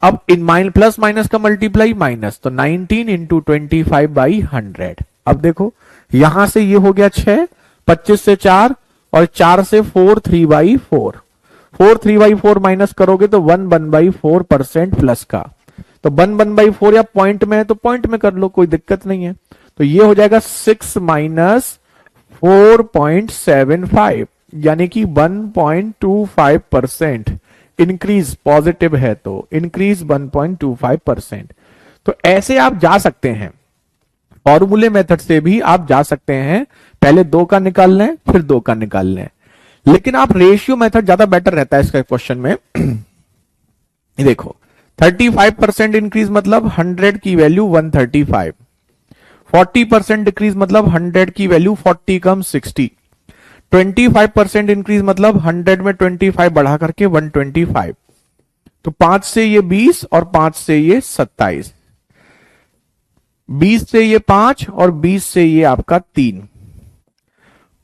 Speaker 1: अब इन प्लस माइनस का मल्टीप्लाई माइनस, तो 19 इंटू 25/100। अब देखो यहां से ये हो गया 6, 25 से 4 और 4 से 4 3/4, 4 3/4 माइनस करोगे तो 1/4% प्लस का। तो 1/4 या पॉइंट में है तो पॉइंट में कर लो, कोई दिक्कत नहीं है। तो ये हो जाएगा 6 माइनस 4.75, यानी कि 1.25% इंक्रीज पॉजिटिव है, तो इंक्रीज 1.25%। तो ऐसे आप जा सकते हैं, फॉर्मूले मेथड से भी आप जा सकते हैं, पहले 2 का निकाल लें फिर 2 का निकाल लें, लेकिन आप रेशियो मेथड ज्यादा बेटर रहता है इसका क्वेश्चन में। देखो 35% इंक्रीज मतलब 100 की वैल्यू 135, 40% डिक्रीज मतलब 100 की वैल्यू 40 कम 60, 25% इंक्रीज मतलब 100 में 25 बढ़ा करके 125, तो 5 से ये 20 और 5 से ये 27, 20 से ये 5 और 20 से ये आपका 3,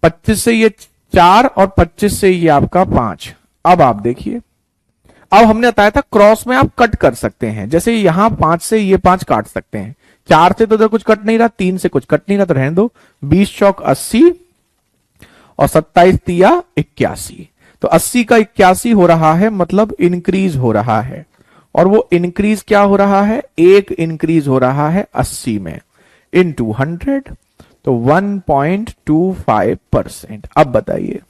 Speaker 1: 25 से ये 4 और 25 से ये आपका 5। अब आप देखिए, अब हमने बताया था क्रॉस में आप कट कर सकते हैं, जैसे यहां 5 से ये 5 काट सकते हैं, 4 से तो इधर कुछ कट नहीं रहा, 3 से कुछ कट नहीं रहा, तो रहने दो, 20 चौक 80 और 27 तिया 81, तो 80 का 81 हो रहा है, मतलब इंक्रीज हो रहा है। और वो इंक्रीज क्या हो रहा है, एक इंक्रीज हो रहा है 80 में इनटू 100, तो 1.25%। अब बताइए,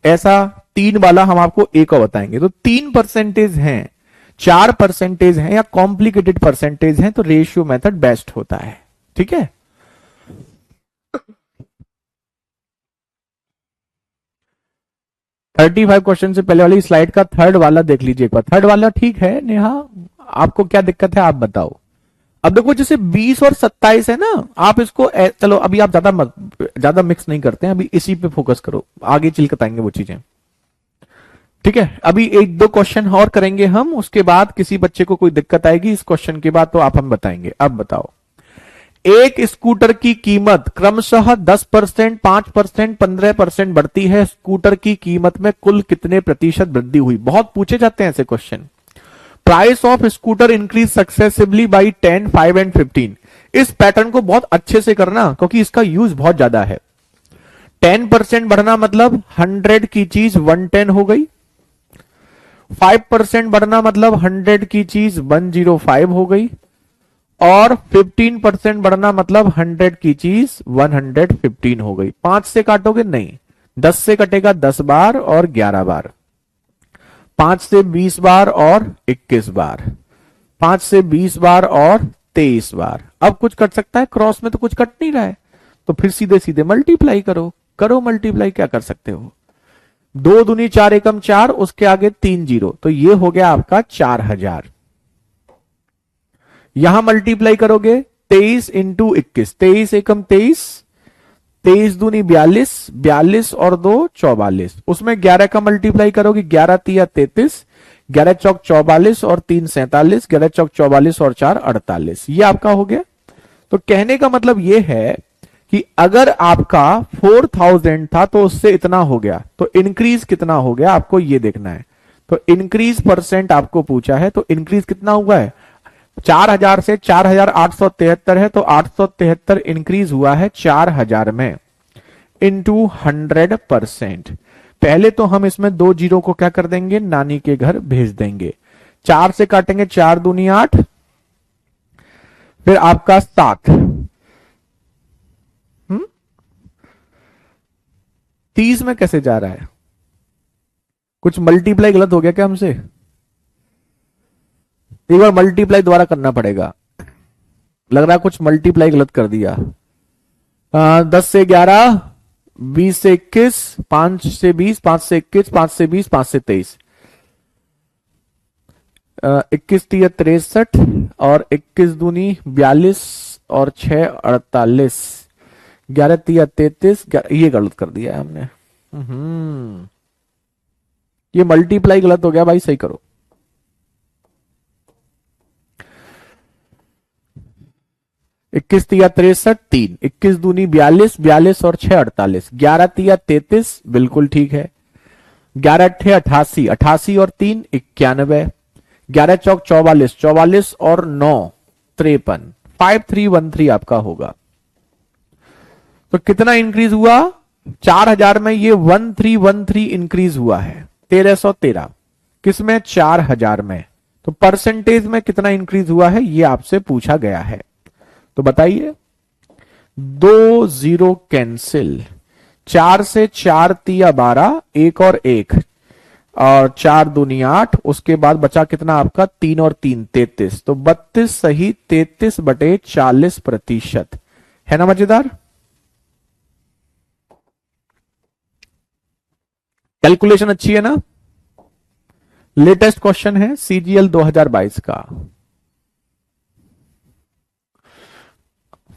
Speaker 1: ऐसा 3 वाला हम आपको एक और बताएंगे, तो 3% हैं, 4% हैं या कॉम्प्लिकेटेड परसेंटेज हैं, तो रेशियो मेथड बेस्ट होता है। ठीक है, थर्टी 35 क्वेश्चन से पहले वाली स्लाइड का थर्ड वाला देख लीजिए एक बार। थर्ड वाला ठीक है नेहा, आपको क्या दिक्कत है आप बताओ। अब देखो जैसे 20 और 27 है ना, आप इसको चलो अभी आप ज्यादा मिक्स नहीं करते हैं, अभी इसी पे फोकस करो, आगे चल के बताएंगे वो चीजें। ठीक है, अभी 1-2 क्वेश्चन और करेंगे हम, उसके बाद किसी बच्चे को कोई दिक्कत आएगी इस क्वेश्चन के बाद तो आप हम बताएंगे। अब बताओ, एक स्कूटर की कीमत क्रमशः 10%, 5%, 15% बढ़ती है, स्कूटर की कीमत में कुल कितने प्रतिशत वृद्धि हुई। बहुत पूछे जाते हैं ऐसे question. Price of scooter increase successively by 10, 5 and 15। इस पैटर्न को बहुत अच्छे से करना क्योंकि इसका यूज बहुत ज्यादा है। 10% बढ़ना मतलब 100 की चीज 110 हो गई, 5% बढ़ना मतलब 100 की चीज 105 हो गई, और 15% बढ़ना मतलब 100 की चीज 115 हो गई। 5 से काटोगे नहीं, 10 से कटेगा 10 बार और 11 बार, 5 से 20 बार और 21 बार, 5 से 20 बार और 23 बार। अब कुछ कट सकता है, क्रॉस में तो कुछ कट नहीं रहा है, तो फिर सीधे सीधे मल्टीप्लाई करो मल्टीप्लाई, क्या कर सकते हो, 2 दूनी 4 एकम 4, उसके आगे 3 जीरो, तो ये हो गया आपका 4000। यहां मल्टीप्लाई करोगे 23 इंटू 21, 23 एकम 23, 23 दूनी 42, 42 और 2 44, उसमें 11 का मल्टीप्लाई करोगे, 11 तिया 33, 11 चौक 44 और 3 47, 11 चौक 44 और 4 48, ये आपका हो गया। तो कहने का मतलब ये है कि अगर आपका 4000 था तो उससे इतना हो गया, तो इंक्रीज कितना हो गया आपको ये देखना है। तो इंक्रीज परसेंट आपको पूछा है, तो इंक्रीज कितना हुआ है, 4000 से 4873 है, तो 873 इंक्रीज हुआ है 4000 में इंटू 100%। पहले तो हम इसमें 2 जीरो को क्या कर देंगे, नानी के घर भेज देंगे। 4 से काटेंगे 4 दूनी 8, फिर आपका 7, 30 में कैसे जा रहा है, कुछ मल्टीप्लाई गलत हो गया क्या हमसे, एक बार मल्टीप्लाई दोबारा करना पड़ेगा, लग रहा है कुछ मल्टीप्लाई गलत कर दिया। 10 से 11, 20 से 21, 5 से 20, 5 से 21, 5 से 20, 5 से 23, 21 तिया 63 और 21 दूनी 42 और 6 48, 11 तिया 33, ये गलत कर दिया है हमने। ये मल्टीप्लाई गलत हो गया भाई, सही करो। 21 तिया 63 3, 21 दूनी 42, 42 और 6 48, 11 तिया 33 बिल्कुल ठीक है, 11 अट्ठे 88, 88 और 3 91, 11 चौक 44, 44 और 9 53, 5313 आपका होगा। तो कितना इंक्रीज हुआ, 4000 में ये 1313 इंक्रीज हुआ है, 1313 किसमें, 4000 में, तो परसेंटेज में कितना इंक्रीज हुआ है ये आपसे पूछा गया है। तो बताइए, 2 0 कैंसिल, 4 से 4 तिया 12, एक और 1 और 4 दूनी 8, उसके बाद बचा कितना आपका 3 और 3 33, तो 32 सही 33/40%। है ना मजेदार? कैलकुलेशन अच्छी है ना? लेटेस्ट क्वेश्चन है सीजीएल 2022 का।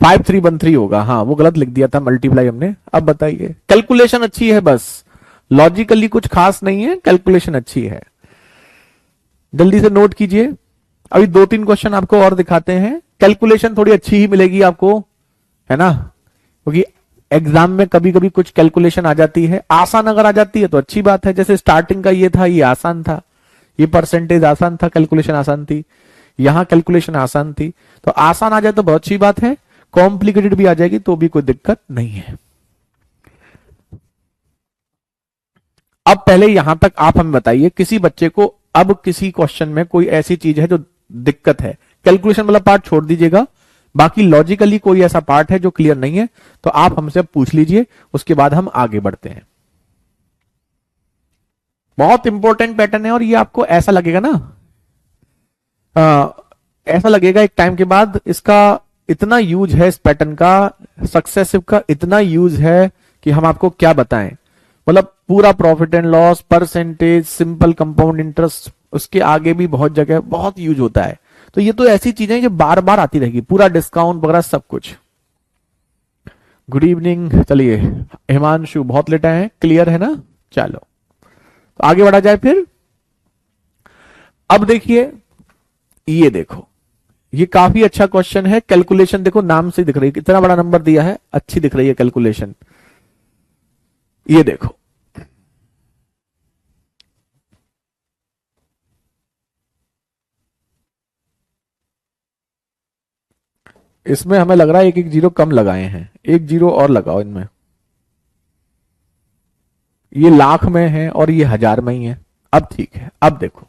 Speaker 1: 5313 होगा, हाँ वो गलत लिख दिया था, मल्टीप्लाई हमने। अब बताइए, कैलकुलेशन अच्छी है, बस लॉजिकली कुछ खास नहीं है, कैलकुलेशन अच्छी है। जल्दी से नोट कीजिए। अभी 2-3 क्वेश्चन आपको और दिखाते हैं। कैलकुलेशन थोड़ी अच्छी ही मिलेगी आपको, है ना, क्योंकि एग्जाम में कभी कभी कुछ कैलकुलेशन आ जाती है। आसान अगर आ जाती है तो अच्छी बात है, जैसे स्टार्टिंग का ये था, ये आसान था, ये परसेंटेज आसान था, कैलकुलेशन आसान थी, यहां कैलकुलेशन आसान थी। तो आसान आ जाए तो बहुत अच्छी बात है, कॉम्प्लिकेटेड भी आ जाएगी तो भी कोई दिक्कत नहीं है। अब पहले यहां तक आप हमें बताइए, किसी बच्चे को अब किसी क्वेश्चन में कोई ऐसी चीज है जो दिक्कत है, कैलकुलेशन वाला पार्ट छोड़ दीजिएगा, बाकी लॉजिकली कोई ऐसा पार्ट है जो क्लियर नहीं है तो आप हमसे पूछ लीजिए, उसके बाद हम आगे बढ़ते हैं। बहुत इंपॉर्टेंट पैटर्न है और ये आपको ऐसा लगेगा ना, ऐसा लगेगा एक टाइम के बाद, इसका इतना यूज है, इस पैटर्न का, सक्सेसिव का इतना यूज है कि हम आपको क्या बताएं। मतलब पूरा profit and loss, percentage, simple compound interest, उसके आगे भी बहुत जगह बहुत यूज होता है। तो ये तो ऐसी चीजें जो बार बार आती रहेगी, पूरा डिस्काउंट वगैरह सब कुछ। गुड इवनिंग, चलिए हिमांशु बहुत लेट आए हैं, क्लियर है ना? चलो तो आगे बढ़ा जाए फिर। अब देखिए, ये देखो, ये काफी अच्छा क्वेश्चन है। कैलकुलेशन देखो नाम से दिख रही है, कितना बड़ा नंबर दिया है, अच्छी दिख रही है कैलकुलेशन। ये देखो, इसमें हमें लग रहा है एक एक जीरो कम लगाए हैं, एक जीरो और लगाओ इनमें। ये लाख में है और ये हजार में ही है। अब ठीक है, अब देखो,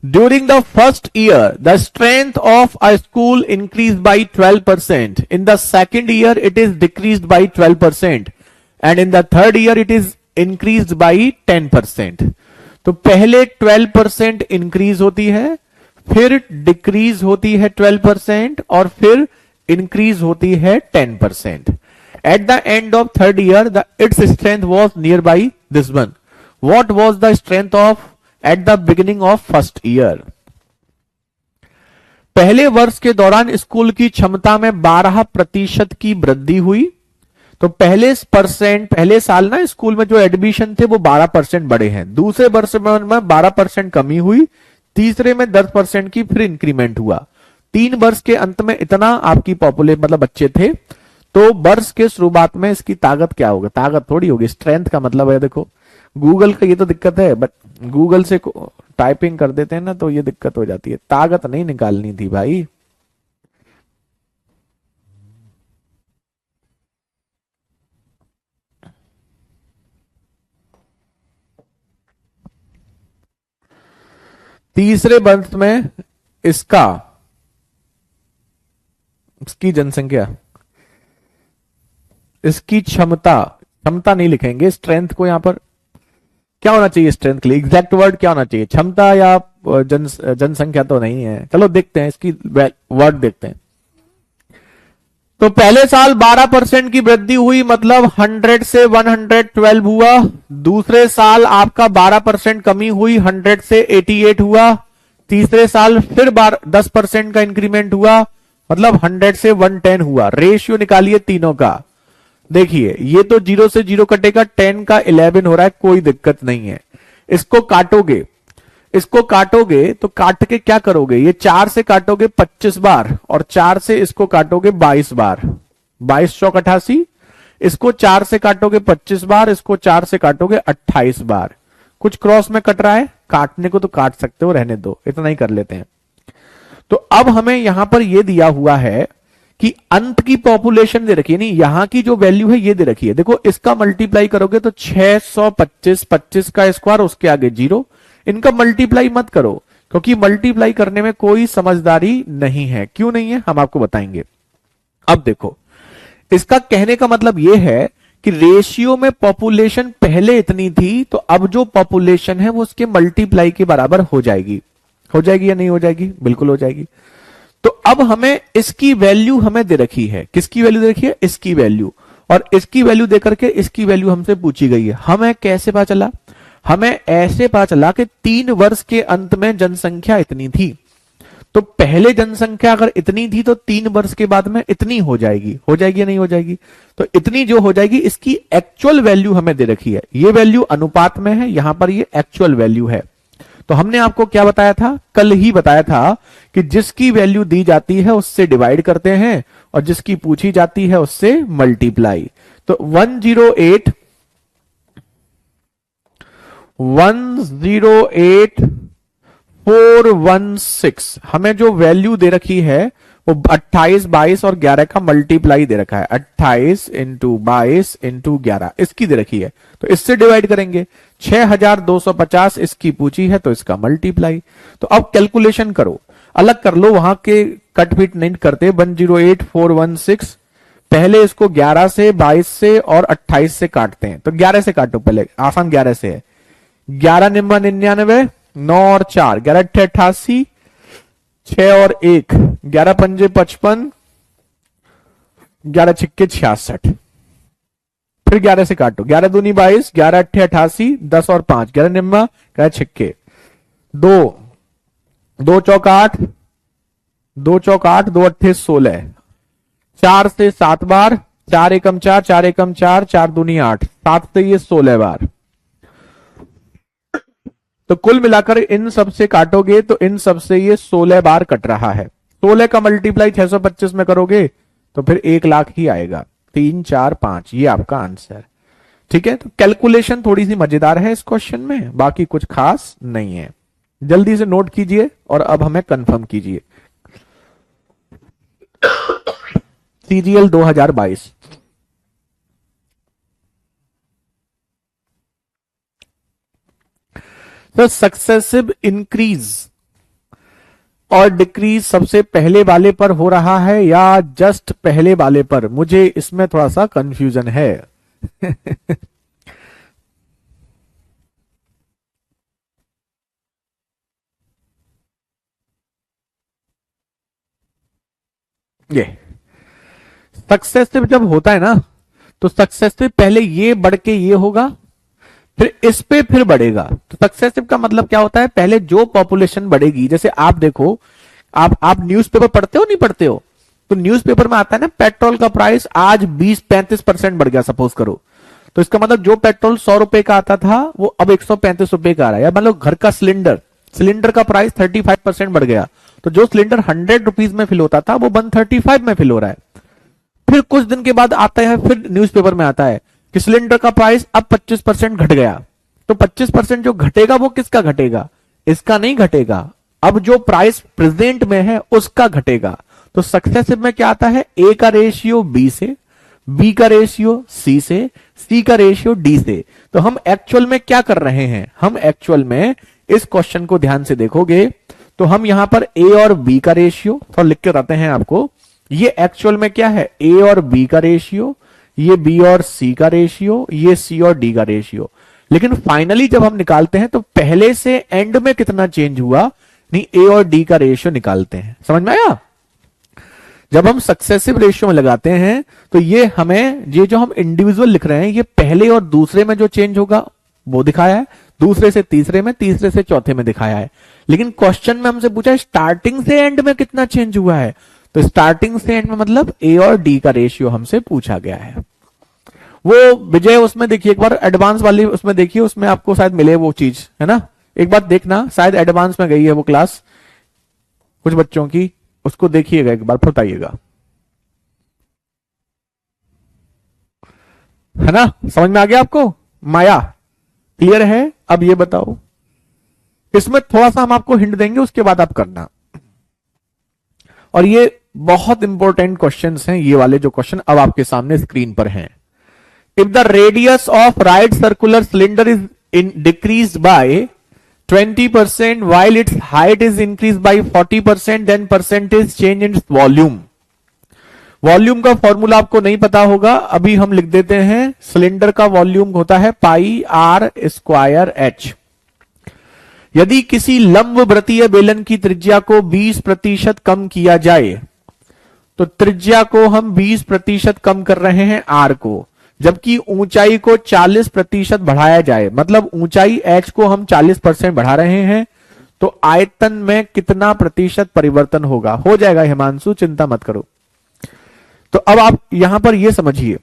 Speaker 1: during the first year the strength of a school increase by 12%, in the second year it is decrease by 12%, and in the third year it is increase by 10%। तो पहले 12% इंक्रीज होती है, फिर डिक्रीज होती है 12%, और फिर इंक्रीज होती है 10%। At the end of third year the its strength was near by this one. What was the strength of at the beginning of first year? पहले वर्ष के दौरान स्कूल की क्षमता में 12% की वृद्धि हुई। तो पहले साल ना स्कूल में जो एडमिशन थे वो 12% बढ़े हैं, दूसरे वर्ष में 12% कमी हुई, तीसरे में 10% की फिर इंक्रीमेंट हुआ। 3 वर्ष के अंत में इतना आपकी पॉपुलेशन मतलब बच्चे थे। तो वर्ष के शुरुआत में इसकी ताकत क्या होगी? ताकत थोड़ी होगी, स्ट्रेंथ का मतलब है। देखो गूगल का ये तो दिक्कत है, बट गूगल से टाइपिंग कर देते हैं ना तो ये दिक्कत हो जाती है, ताकत नहीं निकालनी थी भाई। तीसरे वर्ष में इसकी जनसंख्या, इसकी क्षमता, क्षमता नहीं लिखेंगे, स्ट्रेंथ को यहां पर क्या होना चाहिए? स्ट्रेंथ के लिए एग्जैक्ट वर्ड क्या होना चाहिए? क्षमता या जनसंख्या तो नहीं है। चलो देखते हैं इसकी वर्ड देखते हैं। तो पहले साल 12% की वृद्धि हुई, मतलब 100 से 112 हुआ। दूसरे साल आपका 12% कमी हुई, 100 से 88 हुआ। तीसरे साल फिर 10% का इंक्रीमेंट हुआ, मतलब 100 से 110 हुआ। रेशियो निकालिए तीनों का। देखिए ये तो 0 से 0 कटेगा, 10 का 11 हो रहा है, कोई दिक्कत नहीं है। इसको काटोगे तो काट के क्या करोगे? ये 4 से काटोगे 25 बार, और 4 से इसको काटोगे 22 बार, 22 चौक 88। इसको 4 से काटोगे 25 बार, इसको 4 से काटोगे 28 बार। कुछ क्रॉस में कट रहा है, काटने को तो काट सकते हो, रहने दो, इतना ही कर लेते हैं। तो अब हमें यहां पर यह दिया हुआ है कि अंत की पॉपुलेशन दे रखी है, नहीं यहां की जो वैल्यू है ये दे रखी है। देखो इसका मल्टीप्लाई करोगे तो 625, 25 का स्क्वायर, उसके आगे 0। इनका मल्टीप्लाई मत करो, क्योंकि मल्टीप्लाई करने में कोई समझदारी नहीं है। क्यों नहीं है हम आपको बताएंगे। अब देखो, इसका कहने का मतलब यह है कि रेशियो में पॉपुलेशन पहले इतनी थी, तो अब जो पॉपुलेशन है वो उसके मल्टीप्लाई के बराबर हो जाएगी। हो जाएगी या नहीं हो जाएगी? बिल्कुल हो जाएगी। तो अब हमें इसकी वैल्यू हमें दे रखी है। किसकी वैल्यू दे रखी है? इसकी वैल्यू। और इसकी वैल्यू देकर के इसकी वैल्यू हमसे पूछी गई है। हमें कैसे पता चला? हमें ऐसे पता चला कि 3 वर्ष के अंत में जनसंख्या इतनी थी, तो पहले जनसंख्या अगर इतनी थी तो 3 वर्ष के बाद में इतनी हो जाएगी। हो जाएगी या नहीं हो जाएगी? तो इतनी जो हो जाएगी, इसकी एक्चुअल वैल्यू हमें दे रखी है। ये वैल्यू अनुपात में है, यहां पर ये एक्चुअल वैल्यू है। तो हमने आपको क्या बताया था? कल ही बताया था कि जिसकी वैल्यू दी जाती है उससे डिवाइड करते हैं और जिसकी पूछी जाती है उससे मल्टीप्लाई। तो 108,416 हमें जो वैल्यू दे रखी है वो 28, 22 और 11 का मल्टीप्लाई दे रखा है। 28 इंटू 22 इंटू 11 इसकी दे रखी है, तो इससे डिवाइड करेंगे। 6250 इसकी पूछी है, तो इसका मल्टीप्लाई। तो अब कैलकुलेशन करो, अलग कर लो, वहां के कट फिट नहीं करते। 108,416 पहले इसको 11 से, 22 से और 28 से काटते हैं। तो 11 से काटो पहले, आसान 11 से है। 11 निम्मा 99, 9 और 4, 11 अट्ठे 88, 6 और 1, 11 पंजे 55, 11 छिक्के 66। फिर 11 से काटो, 11 दूनी 22, 11 अट्ठे 88, 10 और 5, 11 निम्मा, 11 छिक्के 2, 2 चौक 8, 2 चौक 8, 2 अट्ठे 16, 4 से 7 बार, 4 एकम 4, 4 एकम 4, 4 दूनी 8, 7 से ये 16 बार। तो कुल मिलाकर इन सब से काटोगे तो इन सब से ये 16 बार कट रहा है। 16 का मल्टीप्लाई 625 में करोगे तो फिर 1 लाख ही आएगा। 3, 4, 5 ये आपका आंसर। ठीक है, तो कैलकुलेशन थोड़ी सी मजेदार है इस क्वेश्चन में, बाकी कुछ खास नहीं है। जल्दी से नोट कीजिए और अब हमें कंफर्म कीजिए। सीजीएल 2022 तो सक्सेसिव इंक्रीज और डिक्रीज सबसे पहले वाले पर हो रहा है या जस्ट पहले वाले पर? मुझे इसमें थोड़ा सा कंफ्यूजन है। ये सक्सेसिव जब होता है ना, तो सक्सेसिव पहले ये बढ़ के ये होगा, फिर इस पे फिर बढ़ेगा। तो सक्सेसिव का मतलब क्या होता है? पहले जो पॉपुलेशन बढ़ेगी, जैसे आप देखो, आप न्यूज़पेपर पढ़ते हो नहीं पढ़ते हो? तो न्यूज़पेपर में आता है ना, पेट्रोल का प्राइस आज 20-35% बढ़ गया सपोज करो। तो इसका मतलब जो पेट्रोल 100 रुपए का आता था वो अब 135 रुपए का आ रहा है। या मतलब घर का सिलेंडर का प्राइस 35% बढ़ गया, तो जो सिलेंडर 100 रुपीज में फिल होता था वो 135 में फिल हो रहा है। फिर कुछ दिन के बाद आता है, फिर न्यूज़पेपर में आता है कि सिलेंडर का प्राइस अब 25% घट गया। तो 25% जो घटेगा वो किसका घटेगा? इसका नहीं घटेगा, अब जो प्राइस प्रेजेंट में है उसका घटेगा। तो सक्सेसिव में क्या आता है? ए का रेशियो बी से, बी का रेशियो सी से, सी का रेशियो डी से। तो हम एक्चुअल में क्या कर रहे हैं? हम एक्चुअल में इस क्वेश्चन को ध्यान से देखोगे तो हम यहां पर ए और बी का रेशियो थोड़ा लिख के बताते हैं आपको। ये एक्चुअल में क्या है? ए और बी का रेशियो, ये बी और सी का रेशियो, ये सी और डी का रेशियो। लेकिन फाइनली जब हम निकालते हैं तो पहले से एंड में कितना चेंज हुआ, नहीं ए और डी का रेशियो निकालते हैं। समझ में आया? जब हम सक्सेसिव रेशियो में लगाते हैं तो ये हमें, ये जो हम इंडिविजुअल लिख रहे हैं, ये पहले और दूसरे में जो चेंज होगा वो दिखाया है, दूसरे से तीसरे में, तीसरे से चौथे में दिखाया है। लेकिन क्वेश्चन में हमसे पूछा स्टार्टिंग से एंड में कितना चेंज हुआ है, तो स्टार्टिंग से एंड में मतलब ए और डी का रेशियो हमसे पूछा गया है। वो विजय उसमें देखिए एक बार, एडवांस वाली उसमें देखिए, उसमें आपको शायद मिले वो चीज, है ना? एक बार देखना, शायद एडवांस में गई है वो क्लास कुछ बच्चों की, उसको देखिएगा एक बार, बताइएगा, है ना? समझ में आ गया आपको? माया क्लियर है? अब ये बताओ, इसमें थोड़ा सा हम आपको हिंट देंगे, उसके बाद आप करना। और ये बहुत इंपॉर्टेंट क्वेश्चंस हैं, ये वाले जो क्वेश्चन अब आपके सामने स्क्रीन पर हैं। If the radius of right circular cylinder is in decrease by 20%, while its height is increased by 40%, then percentage change in its volume. Volume का फॉर्मूला आपको नहीं पता होगा, अभी हम लिख देते हैं। सिलेंडर का वॉल्यूम होता है पाई आर स्क्वायर एच। यदि किसी लंबवृत्तीय बेलन की त्रिज्या को 20% कम किया जाए, तो त्रिज्या को हम 20% कम कर रहे हैं आर को, जबकि ऊंचाई को 40% बढ़ाया जाए, मतलब ऊंचाई एच को हम 40% बढ़ा रहे हैं, तो आयतन में कितना प्रतिशत परिवर्तन होगा? हो जाएगा हिमांशु, चिंता मत करो। तो अब आप यहां पर यह समझिए,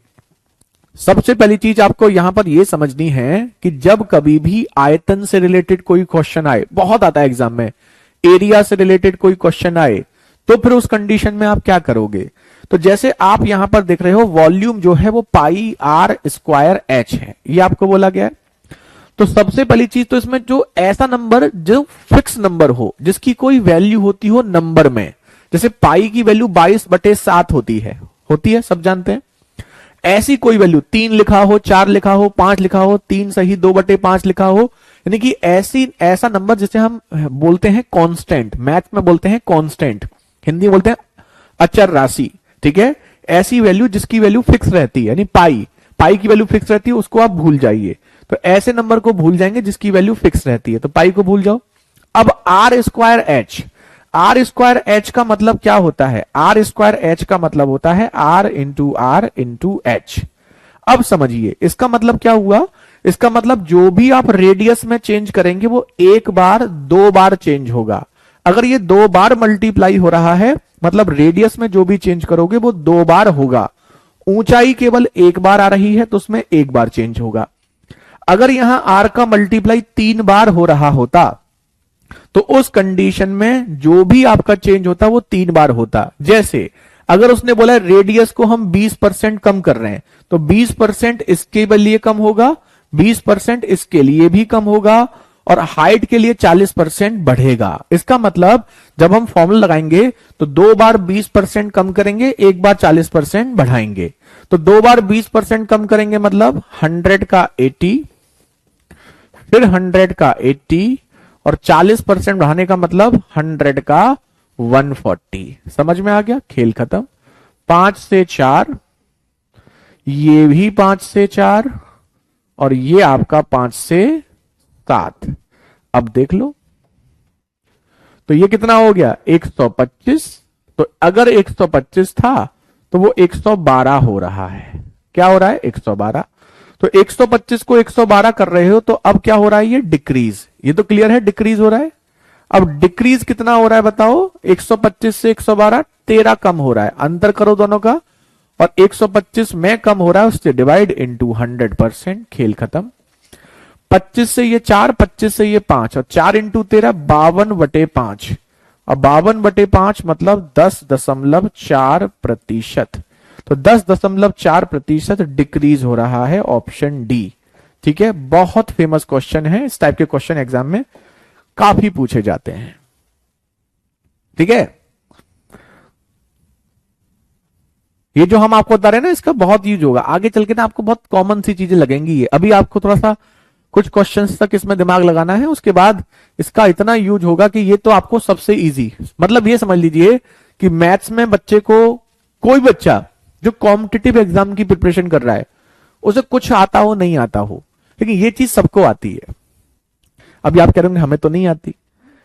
Speaker 1: सबसे पहली चीज आपको यहां पर यह समझनी है कि जब कभी भी आयतन से रिलेटेड कोई क्वेश्चन आए, बहुत आता है एग्जाम में, एरिया से रिलेटेड कोई क्वेश्चन आए, तो फिर उस कंडीशन में आप क्या करोगे? तो जैसे आप यहां पर देख रहे हो, वॉल्यूम जो है वो पाई आर स्क्वायर एच है, ये आपको बोला गया है। तो सबसे पहली चीज तो इसमें जो ऐसा नंबर जो फिक्स नंबर हो, जिसकी कोई वैल्यू होती हो नंबर में, जैसे पाई की वैल्यू 22/7 होती है सब जानते हैं। ऐसी कोई वैल्यू 3 लिखा हो, 4 लिखा हो, 5 लिखा हो, 3 सही 2/5 लिखा हो, यानी कि ऐसा नंबर जिसे हम बोलते हैं कांस्टेंट, मैथ में बोलते हैं कांस्टेंट, हिंदी में बोलते हैं अचर राशि, ठीक है। ऐसी वैल्यू जिसकी वैल्यू फिक्स रहती है, यानी पाई की वैल्यू फिक्स रहती है, उसको आप भूल जाइए। तो ऐसे नंबर को भूल जाएंगे जिसकी वैल्यू फिक्स रहती है, तो पाई को भूल जाओ। अब आर स्क्वायर एच का मतलब क्या होता है? आर स्क्वायर एच का मतलब होता है आर इंटू एच। अब समझिए इसका मतलब क्या हुआ? इसका मतलब जो भी आप रेडियस में चेंज करेंगे वो एक बार 2 बार चेंज होगा। अगर ये 2 बार मल्टीप्लाई हो रहा है, मतलब रेडियस में जो भी चेंज करोगे वो 2 बार होगा। ऊंचाई केवल 1 बार आ रही है तो उसमें 1 बार चेंज होगा। अगर यहां आर का मल्टीप्लाई 3 बार हो रहा होता तो उस कंडीशन में जो भी आपका चेंज होता वो 3 बार होता। जैसे अगर उसने बोला रेडियस को हम 20% कम कर रहे हैं, तो 20% इसके लिए कम होगा, 20% इसके लिए भी कम होगा, और हाइट के लिए 40% बढ़ेगा। इसका मतलब जब हम फॉर्मूला लगाएंगे तो 2 बार 20% कम करेंगे, 1 बार 40% बढ़ाएंगे। तो 2 बार 20% कम करेंगे मतलब 100 का 80, फिर 100 का 80, और 40% बढ़ाने का मतलब 100 का 140। समझ में आ गया? खेल खत्म। 5 से 4, ये भी 5 से 4, और ये आपका 5 से 7। अब देख लो, तो ये कितना हो गया? 125। तो अगर 125 था तो वो 112 हो रहा है। क्या हो रहा है? 112। तो 125 को 112 कर रहे हो, तो अब क्या हो रहा है? ये डिक्रीज। ये तो क्लियर है, डिक्रीज हो रहा है। अब डिक्रीज कितना हो रहा है बताओ? 125 से 112, 13 कम हो रहा है। अंतर करो दोनों का, और 125 में कम हो रहा है, उससे डिवाइड इनटू 100%। खेल खत्म। 25 से ये 4, 25 से ये 5, और 4 इंटू 13 52/5। अब 52/5 मतलब 10.4%। तो 10.4% डिक्रीज हो रहा है, ऑप्शन डी। ठीक है, बहुत फेमस क्वेश्चन है, इस टाइप के क्वेश्चन एग्जाम में काफी पूछे जाते हैं। ठीक है, ये जो हम आपको बता रहे हैं ना, इसका बहुत यूज होगा आगे चल के ना, आपको बहुत कॉमन सी चीजें लगेंगी। ये अभी आपको थोड़ा सा कुछ क्वेश्चंस तक इसमें दिमाग लगाना है, उसके बाद इसका इतना यूज होगा कि ये तो आपको सबसे इजी, मतलब ये समझ लीजिए कि मैथ्स में बच्चे को, कोई बच्चा जो कॉम्पिटिटिव एग्जाम की प्रिपरेशन कर रहा है, उसे कुछ आता हो नहीं आता हो, लेकिन ये चीज सबको आती है। अभी आप कह रहे होंगे हमें तो नहीं आती,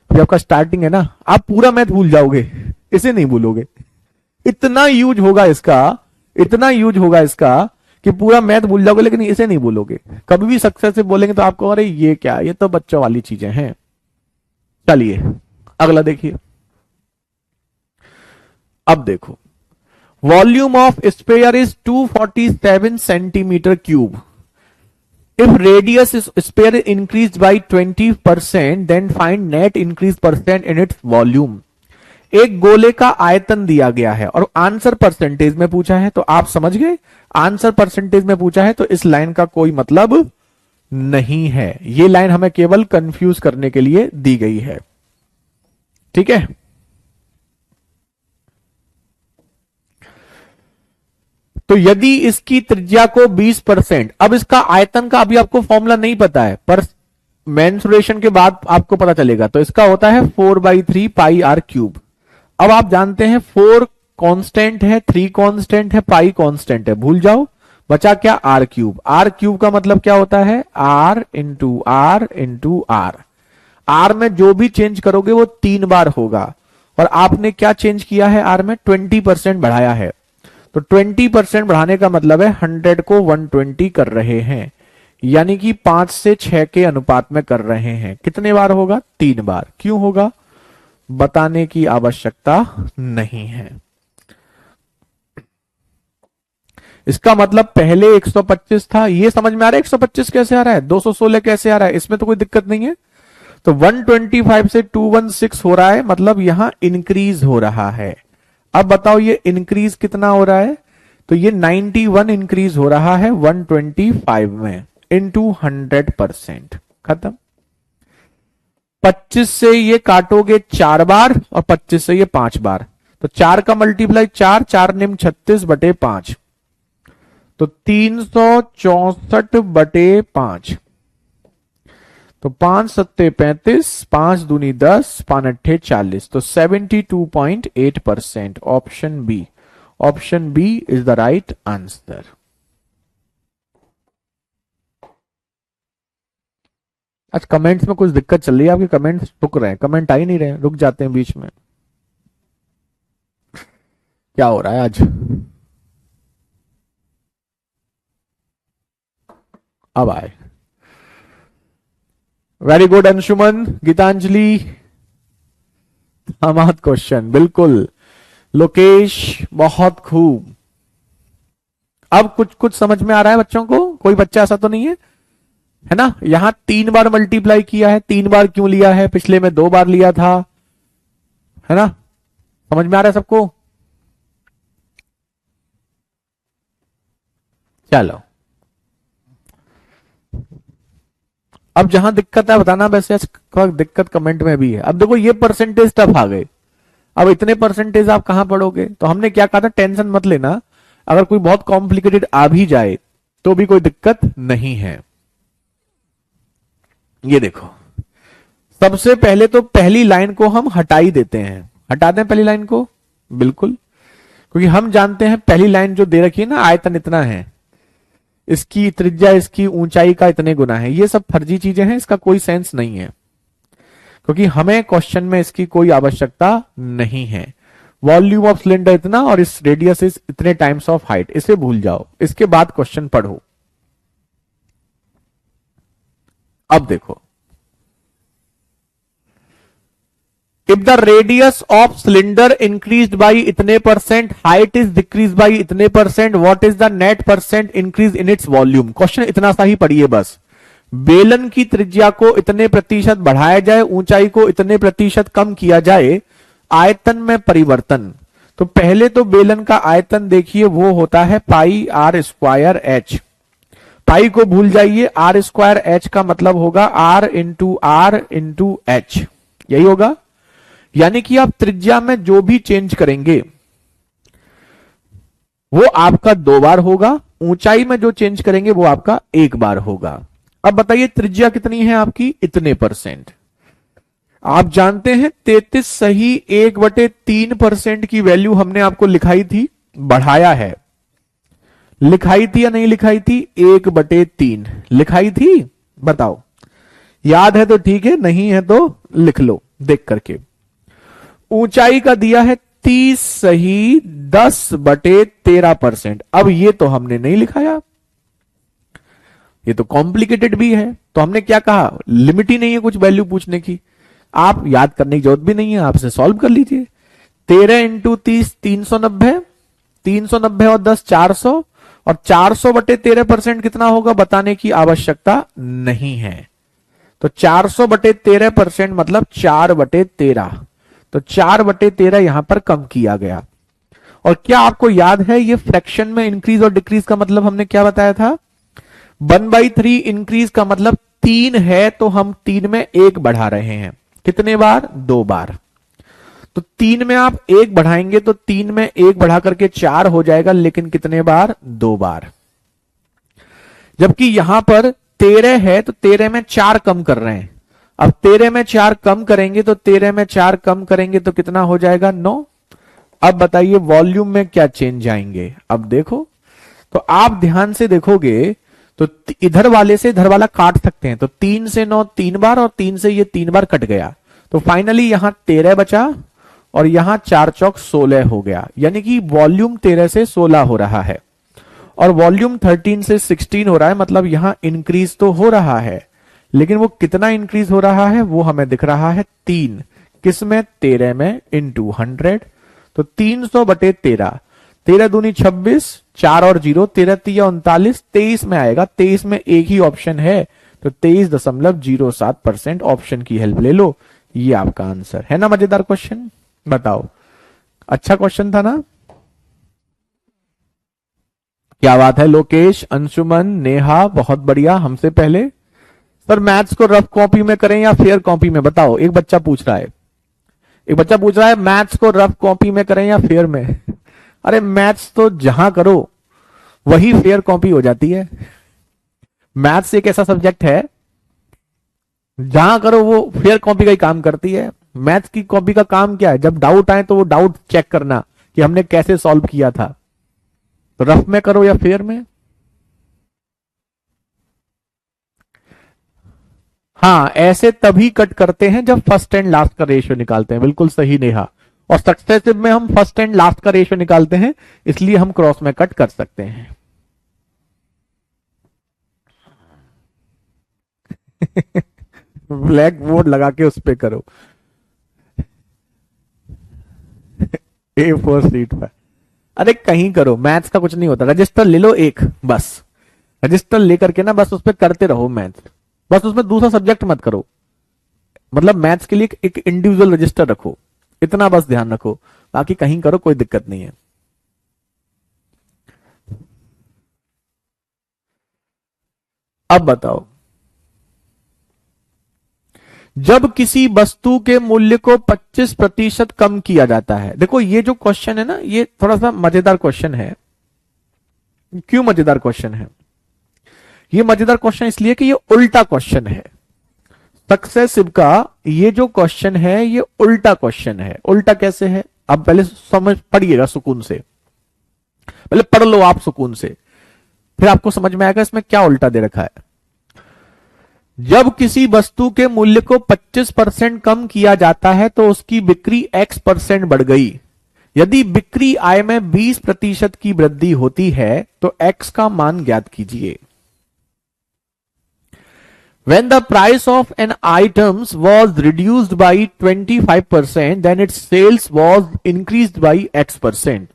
Speaker 1: अभी आपका स्टार्टिंग है ना, आप पूरा मैथ भूल जाओगे, इसे नहीं भूलोगे। इतना यूज होगा इसका, इतना यूज होगा इसका कि पूरा मैथ भूल जाओगे, लेकिन इसे नहीं भूलोगे। कभी भी सक्सेस से बोलेंगे तो आपको अरे ये क्या, ये तो बच्चों वाली चीजें हैं। चलिए अगला देखिए। अब देखो, volume of sphere is 247 centimetre cube. If radius is sphere increased by 20%, then find net increase percent in its volume. एक गोले का आयतन दिया गया है और आंसर परसेंटेज में पूछा है, तो आप समझ गए, आंसर परसेंटेज में पूछा है तो इस लाइन का कोई मतलब नहीं है। ये लाइन हमें केवल कंफ्यूज करने के लिए दी गई है। ठीक है, तो यदि इसकी त्रिज्या को 20%, अब इसका आयतन का अभी आपको फॉर्मूला नहीं पता है, पर मेंसुरेशन के बाद आपको पता चलेगा। तो इसका होता है 4/3 पाई आर क्यूब। अब आप जानते हैं 4 कांस्टेंट है, 3 कांस्टेंट है, पाई कांस्टेंट है, भूल जाओ, बचा क्या, आर क्यूब। आर क्यूब का मतलब क्या होता है, R into R into R. R में जो भी चेंज करोगे वो 3 बार होगा, और आपने क्या चेंज किया है, आर में 20% बढ़ाया है। तो 20% बढ़ाने का मतलब है 100 को 120 कर रहे हैं, यानी कि 5 से 6 के अनुपात में कर रहे हैं। कितने बार होगा, 3 बार। क्यों होगा, बताने की आवश्यकता नहीं है। इसका मतलब पहले 125 था, ये समझ में आ रहा है 125 कैसे आ रहा है, 216 कैसे आ रहा है, इसमें तो कोई दिक्कत नहीं है। तो 125 से 216 हो रहा है, मतलब यहां इंक्रीज हो रहा है। अब बताओ ये इंक्रीज कितना हो रहा है, तो ये 91 इंक्रीज हो रहा है 125 में इंटू 100%। खत्म। 25 से ये काटोगे 4 बार और 25 से ये 5 बार, तो 4 का मल्टीप्लाई 4, 4 निम 36/5, तो 364/5। तो 5 सत्ते 35, 5 दूनी 10, 5 अट्ठे 40, तो 72.8%। Option B, option B is the right answer. आज कमेंट्स में कुछ दिक्कत चल रही है, आपके कमेंट्स रुक रहे हैं, कमेंट आ ही नहीं रहे, रुक जाते हैं बीच में, क्या हो रहा है आज। अब आए, very good Anshuman, Gitanjali, Hamad question, बिल्कुल लोकेश, बहुत खूब। अब कुछ कुछ समझ में आ रहा है बच्चों को, कोई बच्चा ऐसा तो नहीं है ना। यहां 3 बार मल्टीप्लाई किया है, 3 बार क्यों लिया है, पिछले में 2 बार लिया था, है ना, समझ में आ रहा है सबको। चलो, अब जहां दिक्कत है बताना, वैसे दिक्कत कमेंट में भी है। अब देखो ये परसेंटेज टफ आ गए, अब इतने परसेंटेज आप कहां पढ़ोगे, तो हमने क्या कहा था, टेंशन मत लेना, अगर कोई बहुत कॉम्प्लिकेटेड आ भी जाए तो भी कोई दिक्कत नहीं है। ये देखो, सबसे पहले तो पहली लाइन को हम हटा ही देते हैं, हटा दें पहली लाइन को, बिल्कुल, क्योंकि हम जानते हैं पहली लाइन जो दे रखी है ना, आयतन इतना है, इसकी त्रिज्या इसकी ऊंचाई का इतने गुना है, ये सब फर्जी चीजें हैं, इसका कोई सेंस नहीं है, क्योंकि हमें क्वेश्चन में इसकी कोई आवश्यकता नहीं है। वॉल्यूम ऑफ सिलेंडर इतना और इस रेडियस इज इतने टाइम्स ऑफ हाइट, इसे भूल जाओ, इसके बाद क्वेश्चन पढ़ो। अब देखो, if the radius of cylinder increase by इतने %, हाइट इज डिक्रीज बाई इतने %, what is the net % increase in its volume. Question इतना सा ही पढ़िए बस, बेलन की त्रिज्या को इतने % बढ़ाया जाए, ऊंचाई को इतने % कम किया जाए, आयतन में परिवर्तन। तो पहले तो बेलन का आयतन देखिए, वो होता है पाई आर स्क्वायर एच, पाई को भूल जाइए, आर स्क्वायर एच का मतलब होगा आर इंटू एच, यही होगा। यानी कि आप त्रिज्या में जो भी चेंज करेंगे वो आपका 2 बार होगा, ऊंचाई में जो चेंज करेंगे वो आपका 1 बार होगा। अब बताइए त्रिज्या कितनी है आपकी, इतने %। आप जानते हैं 33 सही 1/3% की वैल्यू हमने आपको लिखाई थी, बढ़ाया है, लिखाई थी या नहीं लिखाई थी, 1/3 लिखाई थी, बताओ, याद है तो ठीक है, नहीं है तो लिख लो देख करके। ऊंचाई का दिया है 30 सही 10/13%। अब ये तो हमने नहीं लिखाया, ये तो कॉम्प्लिकेटेड भी है, तो हमने क्या कहा, लिमिट ही नहीं है कुछ वैल्यू पूछने की, आप याद करने की जरूरत भी नहीं है, आपसे सॉल्व कर लीजिए। 13 इंटू 30 390, 390 और 10 400, और 400/13% कितना होगा बताने की आवश्यकता नहीं है। तो 400/13% मतलब 4/13, तो 4/13 यहां पर कम किया गया। और क्या आपको याद है, ये फ्रैक्शन में इंक्रीज और डिक्रीज का मतलब हमने क्या बताया था, 1/3 इंक्रीज का मतलब 3 है, तो हम 3 में 1 बढ़ा रहे हैं, कितने बार, 2 बार। तो 3 में आप 1 बढ़ाएंगे तो 3 में 1 बढ़ा करके 4 हो जाएगा, लेकिन कितने बार, 2 बार। जबकि यहां पर 13 है तो 13 में 4 कम कर रहे हैं। अब 13 में 4 कम करेंगे तो 13 में 4 कम करेंगे तो कितना हो जाएगा 9। अब बताइए वॉल्यूम में क्या चेंज आएंगे। अब देखो तो आप ध्यान से देखोगे तो इधर वाले से इधर वाला काट सकते हैं, तो 3 से 9 3 बार और 3 से ये 3 बार कट गया, तो फाइनली यहां 13 बचा और यहां 4 चौक 16 हो गया, यानी कि वॉल्यूम 13 से 16 हो रहा है और वॉल्यूम 13 से 16 हो रहा है, मतलब यहां इंक्रीज तो हो रहा है, लेकिन वो कितना इंक्रीज हो रहा है वो हमें दिख रहा है 3। किसमें? 13 में इंटू 100, तो 300 बटे 13, 13 दूनी 26, 4 और 0, 13 तिया 39, 23 में आएगा। 23 में एक ही ऑप्शन है तो 23.07% ऑप्शन की हेल्प ले लो, ये आपका आंसर है ना। मजेदार क्वेश्चन, बताओ अच्छा क्वेश्चन था ना। क्या बात है लोकेश, अंशुमन, नेहा, बहुत बढ़िया। हमसे पहले सर मैथ्स को रफ कॉपी में करें या फेयर कॉपी में, बताओ। एक बच्चा पूछ रहा है, मैथ्स को रफ कॉपी में करें या फेयर में। अरे मैथ्स तो जहां करो वही फेयर कॉपी हो जाती है। मैथ्स एक ऐसा सब्जेक्ट है जहां करो वो फेयर कॉपी का ही काम करती है। मैथ्स की कॉपी का काम क्या है? जब डाउट आए तो वो डाउट चेक करना कि हमने कैसे सॉल्व किया था। तो रफ में करो या फेयर में? हाँ, ऐसे तभी कट करते हैं जब फर्स्ट एंड लास्ट का रेशियो निकालते हैं। बिल्कुल सही नेहा। और सक्सेसिव में हम फर्स्ट एंड लास्ट का रेशियो निकालते हैं, इसलिए हम क्रॉस में कट कर सकते हैं। ब्लैक बोर्ड लगा के उस पे करो। A4 सीट पर, अरे कहीं करो, मैथ्स का कुछ नहीं होता। रजिस्टर ले लो एक, बस रजिस्टर लेकर के ना बस उस पर करते रहो मैथ्स, बस उसमें दूसरा सब्जेक्ट मत करो। मतलब मैथ्स के लिए एक इंडिविजुअल रजिस्टर रखो, इतना बस ध्यान रखो, बाकी कहीं करो कोई दिक्कत नहीं है। अब बताओ, जब किसी वस्तु के मूल्य को 25% कम किया जाता है। देखो ये जो क्वेश्चन है ना, ये थोड़ा सा मजेदार क्वेश्चन है। क्यों मजेदार क्वेश्चन है? ये मजेदार क्वेश्चन इसलिए कि ये उल्टा क्वेश्चन है। सक्सेसिव का ये जो क्वेश्चन है ये उल्टा क्वेश्चन है। उल्टा कैसे है? अब पहले समझ पढ़िएगा सुकून से, पहले पढ़ लो आप सुकून से, फिर आपको समझ में आएगा इसमें क्या उल्टा दे रखा है। जब किसी वस्तु के मूल्य को 25% कम किया जाता है तो उसकी बिक्री X% बढ़ गई। यदि बिक्री आय में 20% की वृद्धि होती है तो X का मान ज्ञात कीजिए। When the price of an item was reduced by 25%, then its sales was increased by X%.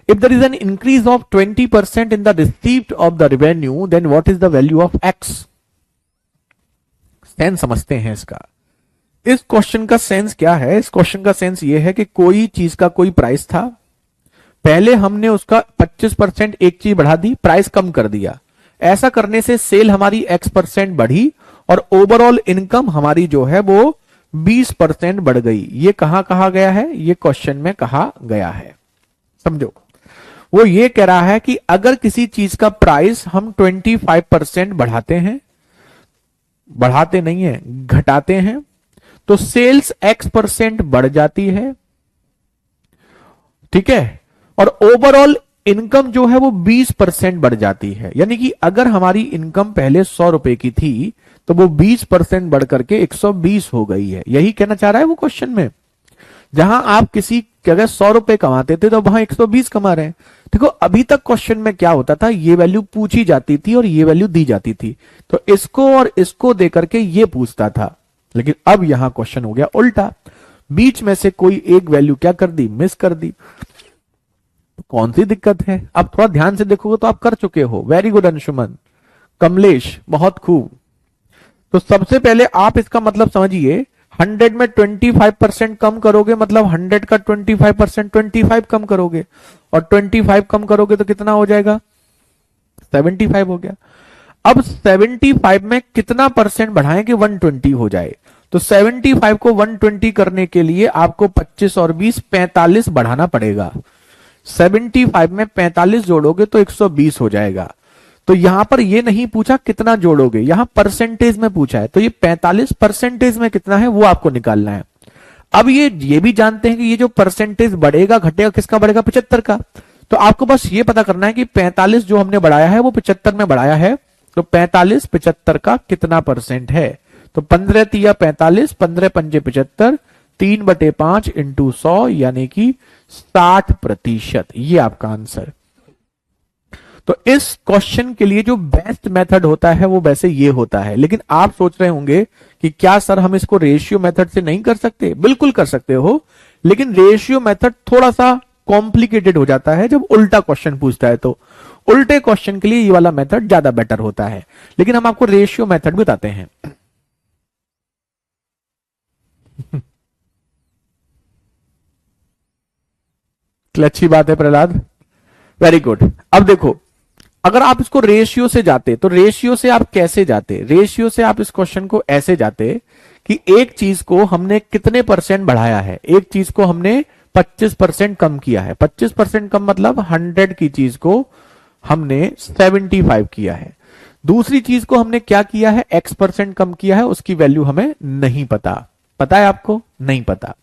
Speaker 1: If there is an increase of 20% in the receipt of the revenue, then what is the value of X? Sense समझते हैं इसका। इस question का sense क्या है? इस question का sense ये है कि कोई चीज का कोई प्राइस था, पहले हमने उसका 25% एक चीज बढ़ा दी, प्राइस कम कर दिया। ऐसा करने से सेल हमारी X% बढ़ी और ओवरऑल इनकम हमारी जो है वो 20% बढ़ गई। ये कहां कहा गया है? ये क्वेश्चन में कहा गया है, समझो। वो ये कह रहा है कि अगर किसी चीज का प्राइस हम 25% बढ़ाते हैं, बढ़ाते नहीं है घटाते हैं, तो सेल्स X% बढ़ जाती है, ठीक है, और ओवरऑल इनकम जो है वो 20% बढ़ जाती है। यानी कि अगर हमारी इनकम पहले 100 रुपए की थी तो वो 20% बढ़ करके 120 हो गई है। यही कहना चाह रहा है वो क्वेश्चन में। जहां आप किसी अगर 100 रुपए कमाते थे तो वहां 120 कमा रहे हैं। देखो अभी तक क्वेश्चन में क्या होता था, ये वैल्यू पूछी जाती थी और ये वैल्यू दी जाती थी, तो इसको और इसको देकर के ये पूछता था। लेकिन अब यहां क्वेश्चन हो गया उल्टा, बीच में से कोई एक वैल्यू क्या कर दी? मिस कर दी। तो कौन सी दिक्कत है? अब थोड़ा ध्यान से देखोगे तो आप कर चुके हो। वेरी गुड अंशुमन, कमलेश, बहुत खूब। तो सबसे पहले आप इसका मतलब समझिए, 100 में 25% कम करोगे मतलब 100 का 25% 25 कम करोगे, और 25 कम करोगे तो कितना हो जाएगा? 75 हो गया। अब 75 में कितना परसेंट बढ़ाएं कि 120 हो जाए? तो 75 को 120 करने के लिए आपको 25 और 20 45 बढ़ाना पड़ेगा। 75 में 45 जोड़ोगे तो 120 हो जाएगा। तो यहां पर ये नहीं पूछा कितना जोड़ोगे, यहां परसेंटेज में पूछा है, तो ये 45 परसेंटेज में कितना है वो आपको निकालना है। अब ये भी जानते हैं कि ये जो परसेंटेज बढ़ेगा घटेगा किसका बढ़ेगा, 75 का। तो आपको बस ये पता करना है कि 45 जो हमने बढ़ाया है वो 75 में बढ़ाया है, तो 45 75 का कितना परसेंट है। तो 15 तिया 45, 15 पंजे 75, 3/5 इंटू 100 यानी कि 60%। ये आपका आंसर। तो इस क्वेश्चन के लिए जो बेस्ट मेथड होता है वो वैसे ये होता है, लेकिन आप सोच रहे होंगे कि क्या सर हम इसको रेशियो मेथड से नहीं कर सकते। बिल्कुल कर सकते हो, लेकिन रेशियो मेथड थोड़ा सा कॉम्प्लिकेटेड हो जाता है जब उल्टा क्वेश्चन पूछता है। तो उल्टे क्वेश्चन के लिए ये वाला मेथड ज्यादा बेटर होता है, लेकिन हम आपको रेशियो मेथड बताते हैं। अच्छी बात है प्रहलाद, वेरी गुड। अब देखो, अगर आप इसको रेशियो से जाते, तो रेशियो से आप कैसे जाते, रेशियो से आप इस क्वेश्चन को ऐसे जाते कि एक चीज को हमने कितने परसेंट बढ़ाया है, एक चीज को हमने 25% कम किया है। 25% कम मतलब 100 की चीज को हमने 75 किया है। दूसरी चीज को हमने क्या किया है, x% कम किया है, उसकी वैल्यू हमें नहीं पता। पता है आपको, नहीं पता,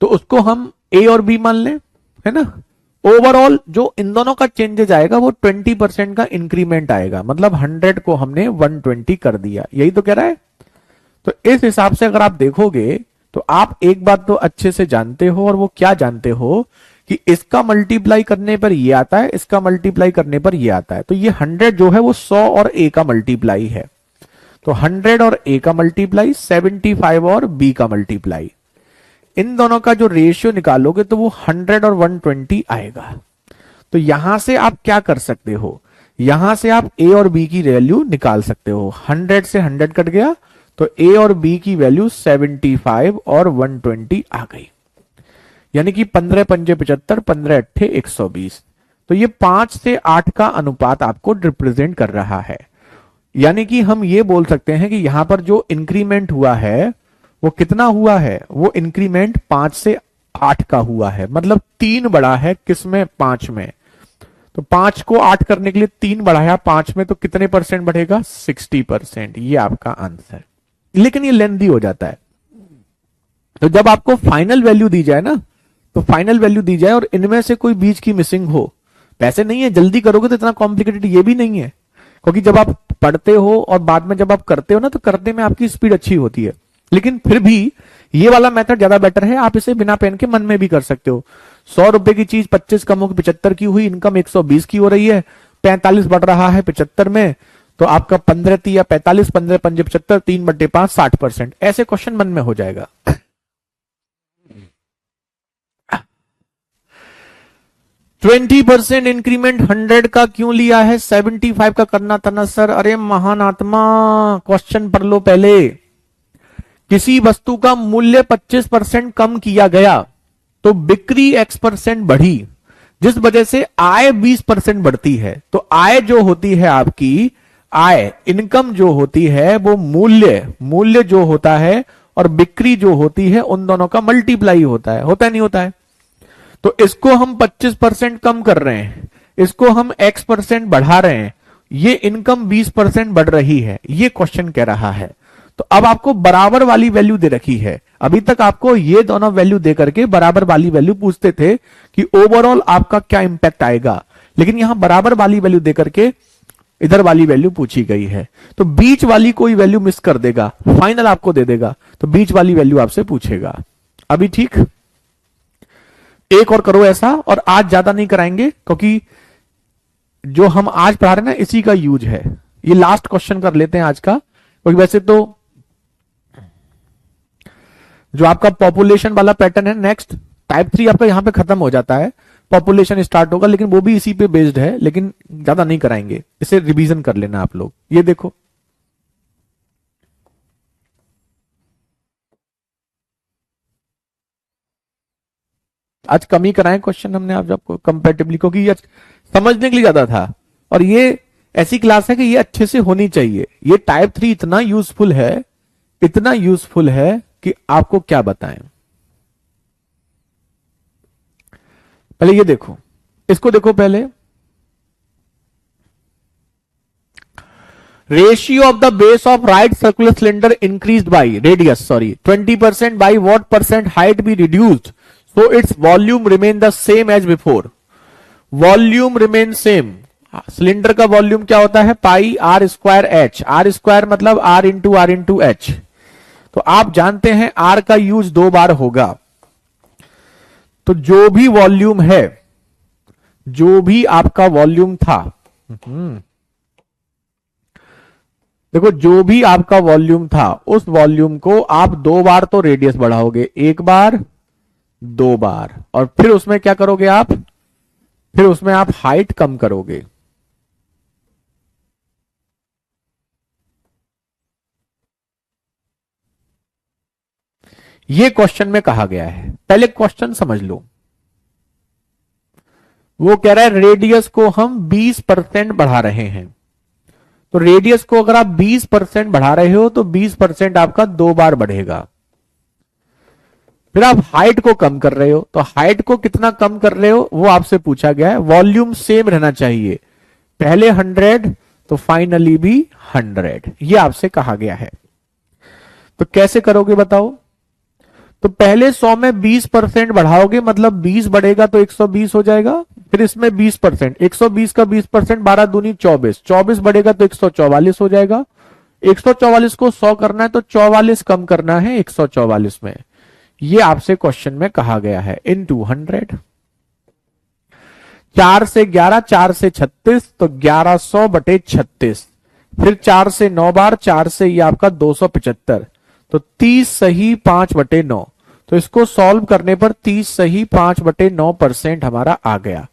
Speaker 1: तो उसको हम ए और बी मान लें, है ना। ओवरऑल जो इन दोनों का चेंजेस आएगा वो 20% का इंक्रीमेंट आएगा, मतलब 100 को हमने 120 कर दिया, यही तो कह रहा है। तो इस हिसाब से अगर आप देखोगे तो आप एक बात तो अच्छे से जानते हो, और वो क्या जानते हो कि इसका मल्टीप्लाई करने पर ये आता है, इसका मल्टीप्लाई करने पर ये आता है। तो ये 100 जो है वो 100 और ए का मल्टीप्लाई है, तो 100 और ए का मल्टीप्लाई, 75 और बी का मल्टीप्लाई, इन दोनों का जो रेशियो निकालोगे तो वो 100 और 120 आएगा। तो यहां से आप क्या कर सकते हो, यहां से आप ए और बी की वैल्यू निकाल सकते हो। 100 से 100 कट गया, तो ए और बी की वैल्यू 75 और 120 आ गई, यानी कि 15 पंजे 75, 15 अट्ठे 120। तो ये 5 से 8 का अनुपात आपको रिप्रेजेंट कर रहा है। यानी कि हम ये बोल सकते हैं कि यहां पर जो इंक्रीमेंट हुआ है वो कितना हुआ है, वो इंक्रीमेंट 5 से 8 का हुआ है, मतलब 3 बढ़ा है किसमें, 5 में। तो 5 को 8 करने के लिए 3 बढ़ाया 5 में, तो कितने परसेंट बढ़ेगा, 60%। ये आपका आंसर। लेकिन ये लेंथी हो जाता है, तो जब आपको फाइनल वैल्यू दी जाए ना, तो फाइनल वैल्यू दी जाए और इनमें से कोई बीच की मिसिंग हो, पैसे नहीं है, जल्दी करोगे तो इतना कॉम्प्लिकेटेड ये भी नहीं है, क्योंकि जब आप पढ़ते हो और बाद में जब आप करते हो ना, तो करने में आपकी स्पीड अच्छी होती है। लेकिन फिर भी ये वाला मेथड ज्यादा बेटर है, आप इसे बिना पेन के मन में भी कर सकते हो। 100 रुपए की चीज 25 कम होकर 75 की हुई, इनकम 120 की हो रही है, 45 बढ़ रहा है 75 में, तो आपका 15 तिया 45, 15 पंजे 75, 3/5 60%। ऐसे क्वेश्चन मन में हो जाएगा। 20% इंक्रीमेंट 100 का क्यों लिया है, 75 का करना था ना सर। अरे महान आत्मा, क्वेश्चन पढ़ लो पहले। किसी वस्तु का मूल्य 25% कम किया गया तो बिक्री x% बढ़ी, जिस वजह से आय 20% बढ़ती है। तो आय जो होती है आपकी, आय इनकम जो होती है वो मूल्य जो होता है और बिक्री जो होती है, उन दोनों का मल्टीप्लाई होता है नहीं होता है। तो इसको हम 25% कम कर रहे हैं, इसको हम x% बढ़ा रहे हैं, ये इनकम 20% बढ़ रही है, ये क्वेश्चन कह रहा है। तो अब आपको बराबर वाली वैल्यू दे रखी है। अभी तक आपको ये दोनों वैल्यू दे करके बराबर वाली वैल्यू पूछते थे कि ओवरऑल आपका क्या इंपैक्ट आएगा, लेकिन यहां बराबर वाली वैल्यू दे करके इधर वाली वैल्यू पूछी गई है। तो बीच वाली कोई वैल्यू मिस कर देगा, फाइनल आपको दे देगा, तो बीच वाली वैल्यू आपसे पूछेगा। अभी ठीक, एक और करो ऐसा, और आज ज्यादा नहीं कराएंगे क्योंकि जो हम आज पढ़ा रहे हैं ना इसी का यूज है। ये लास्ट क्वेश्चन कर लेते हैं आज का, क्योंकि वैसे तो जो आपका पॉपुलेशन वाला पैटर्न है, नेक्स्ट टाइप 3 आपका यहां पे खत्म हो जाता है, पॉपुलेशन स्टार्ट होगा, लेकिन वो भी इसी पे बेस्ड है, लेकिन ज्यादा नहीं कराएंगे, इसे रिवीजन कर लेना आप लोग। ये देखो, आज कम ही कराए क्वेश्चन हमने आप आपको कंपेरेटिवली, क्योंकि ये समझने के लिए ज्यादा था, और ये ऐसी क्लास है कि ये अच्छे से होनी चाहिए। ये टाइप 3 इतना यूजफुल है, इतना यूजफुल है कि आपको क्या बताएं। पहले ये देखो, इसको देखो पहले, ratio of the base of right circular cylinder increase by radius sorry 20% by what percent height be reduced so its volume remain the same as before. Volume remain same. Cylinder का वॉल्यूम क्या होता है? Pi r square h. R square मतलब r into h. तो आप जानते हैं are का यूज 2 बार होगा। तो जो भी वॉल्यूम है, जो भी आपका वॉल्यूम था, देखो जो भी आपका वॉल्यूम था उस वॉल्यूम को आप 2 बार तो रेडियस बढ़ाओगे, 1 बार 2 बार, और फिर उसमें क्या करोगे आप? फिर उसमें आप हाइट कम करोगे। ये क्वेश्चन में कहा गया है। पहले क्वेश्चन समझ लो। वो कह रहा है रेडियस को हम 20% बढ़ा रहे हैं। तो रेडियस को अगर आप 20% बढ़ा रहे हो तो 20% आपका 2 बार बढ़ेगा। फिर आप हाइट को कम कर रहे हो, तो हाइट को कितना कम कर रहे हो वो आपसे पूछा गया है। वॉल्यूम सेम रहना चाहिए, पहले 100 तो फाइनली भी 100, ये आपसे कहा गया है। तो कैसे करोगे बताओ? तो पहले 100 में 20% बढ़ाओगे, मतलब 20 बढ़ेगा तो 120 हो जाएगा। फिर इसमें 20%, 120 का 20%, 12 दूनी 24, 24 बढ़ेगा तो 144 हो जाएगा। 144 को 100 करना है तो 44 कम करना है 144 में। ये आपसे क्वेश्चन में कहा गया है इन 200। 4 से 11, 4 से 36 तो 1100 बटे 36। फिर 4 से 9 बार, 4 से ये आपका 275, तो 30 सही 5 बटे 9। तो इसको सॉल्व करने पर 30 सही 5 बटे 9% हमारा आ गया।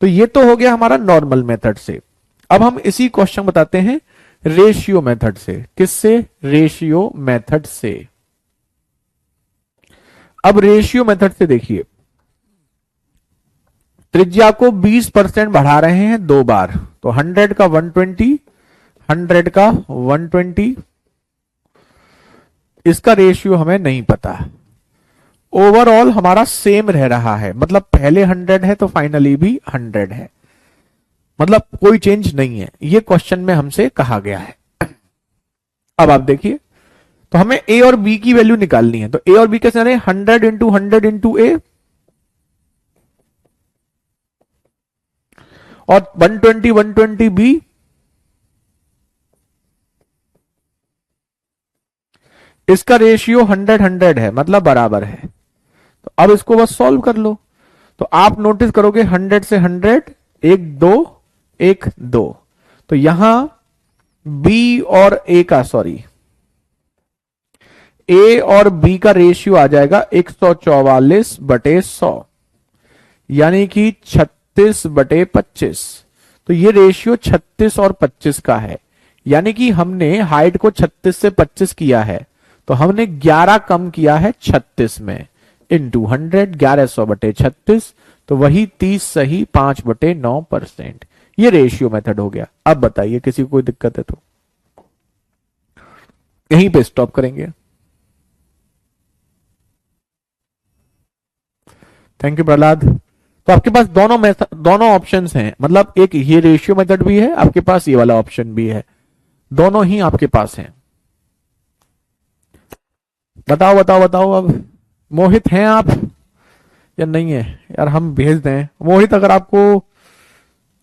Speaker 1: तो ये तो हो गया हमारा नॉर्मल मेथड से। अब हम इसी क्वेश्चन बताते हैं रेशियो मेथड से। किससे? रेशियो मेथड से। अब रेशियो मेथड से देखिए, त्रिज्या को 20% बढ़ा रहे हैं 2 बार, तो 100 का 120, 100 का 120। इसका रेशियो हमें नहीं पता। ओवरऑल हमारा सेम रह रहा है, मतलब पहले 100 है तो फाइनली भी 100 है, मतलब कोई चेंज नहीं है। ये क्वेश्चन में हमसे कहा गया है। अब आप देखिए, तो हमें ए और बी की वैल्यू निकालनी है। तो ए और बी कैसे रहे? 100 इंटू 100 इंटू ए, और 120 120 बी। इसका रेशियो 100 है, मतलब बराबर है। तो अब इसको बस सॉल्व कर लो। तो आप नोटिस करोगे 100 से 100, एक दो, एक दो, तो यहां बी और ए का सॉरी ए और बी का रेशियो आ जाएगा 144/100, यानी कि 36/25। तो ये रेशियो 36 और 25 का है, यानी कि हमने हाइट को 36 से 25 किया है, तो हमने 11 कम किया है 36 में। इंटू 100, 1100/36, तो वही 30 सही 5/9%। ये रेशियो मेथड हो गया। अब बताइए किसी को कोई दिक्कत है तो यहीं पे स्टॉप करेंगे। Thank you Prahlad. तो आपके पास दोनों दोनों ऑप्शंस हैं, मतलब एक ये रेशियो मेथड भी है आपके पास, ये वाला ऑप्शन भी है, दोनों ही आपके पास हैं। बताओ बताओ बताओ अब, मोहित हैं आप या नहीं है? यार हम भेज दें मोहित, अगर आपको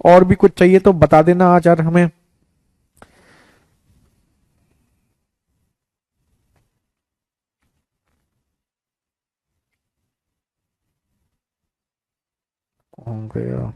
Speaker 1: और भी कुछ चाहिए तो बता देना आज यार हमें। हो गया।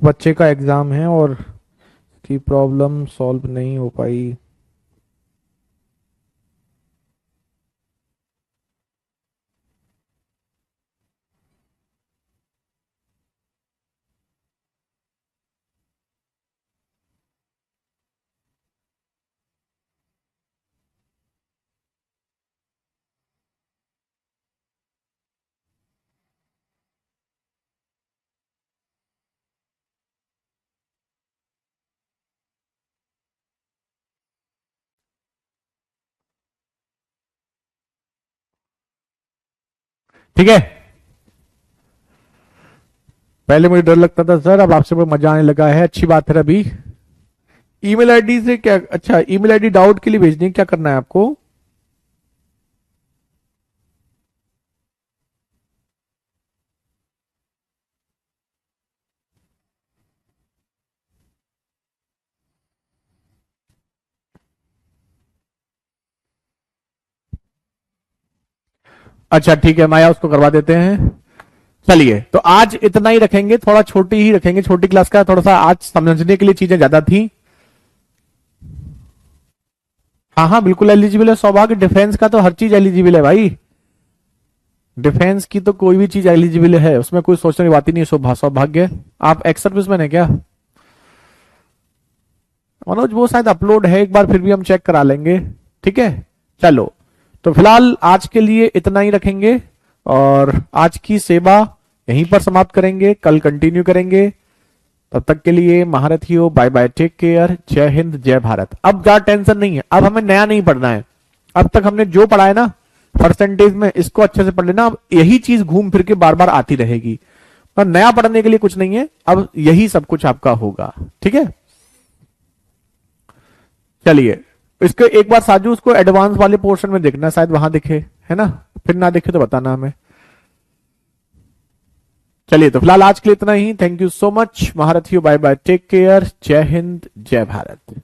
Speaker 1: बच्चे का एग्जाम है और की प्रॉब्लम सॉल्व नहीं हो पाई। ठीक है। पहले मुझे डर लगता था सर, अब आपसे मजा आने लगा है, अच्छी बात है। अभी ईमेल आईडी से क्या, अच्छा ईमेल आईडी डाउट के लिए भेजनी है, क्या करना है आपको? अच्छा ठीक है माया, उसको करवा देते हैं। चलिए तो आज इतना ही रखेंगे, थोड़ा छोटी ही रखेंगे, छोटी क्लास का, थोड़ा सा आज समझने के लिए चीजें ज्यादा थी। हाँ हाँ बिल्कुल एलिजिबल है सौभाग्य, डिफेंस का तो हर चीज एलिजिबल है भाई। डिफेंस की तो कोई भी चीज एलिजिबल है, उसमें कोई सोचने की बात ही नहीं है। सौभाग्य, आप एक्स सर्विस मैन है क्या मनोज? वो शायद अपलोड है, एक बार फिर भी हम चेक करा लेंगे। ठीक है चलो, तो फिलहाल आज के लिए इतना ही रखेंगे और आज की सेवा यहीं पर समाप्त करेंगे, कल कंटिन्यू करेंगे। तब तक के लिए महारथियों बाय बाय, टेक केयर, जय हिंद जय भारत। अब ज्यादा टेंशन नहीं है, अब हमें नया नहीं पढ़ना है। अब तक हमने जो पढ़ा है ना परसेंटेज में, इसको अच्छे से पढ़ लेना। अब यही चीज घूम फिर के बार बार आती रहेगी, पर नया पढ़ने के लिए कुछ नहीं है, अब यही सब कुछ आपका होगा। ठीक है चलिए, इसको एक बार साजू उसको एडवांस वाले पोर्शन में देखना, शायद वहां दिखे, है ना? फिर ना दिखे तो बताना हमें। चलिए तो फिलहाल आज के लिए इतना ही। थैंक यू सो मच महारथियों, बाय बाय, टेक केयर, जय हिंद जय भारत।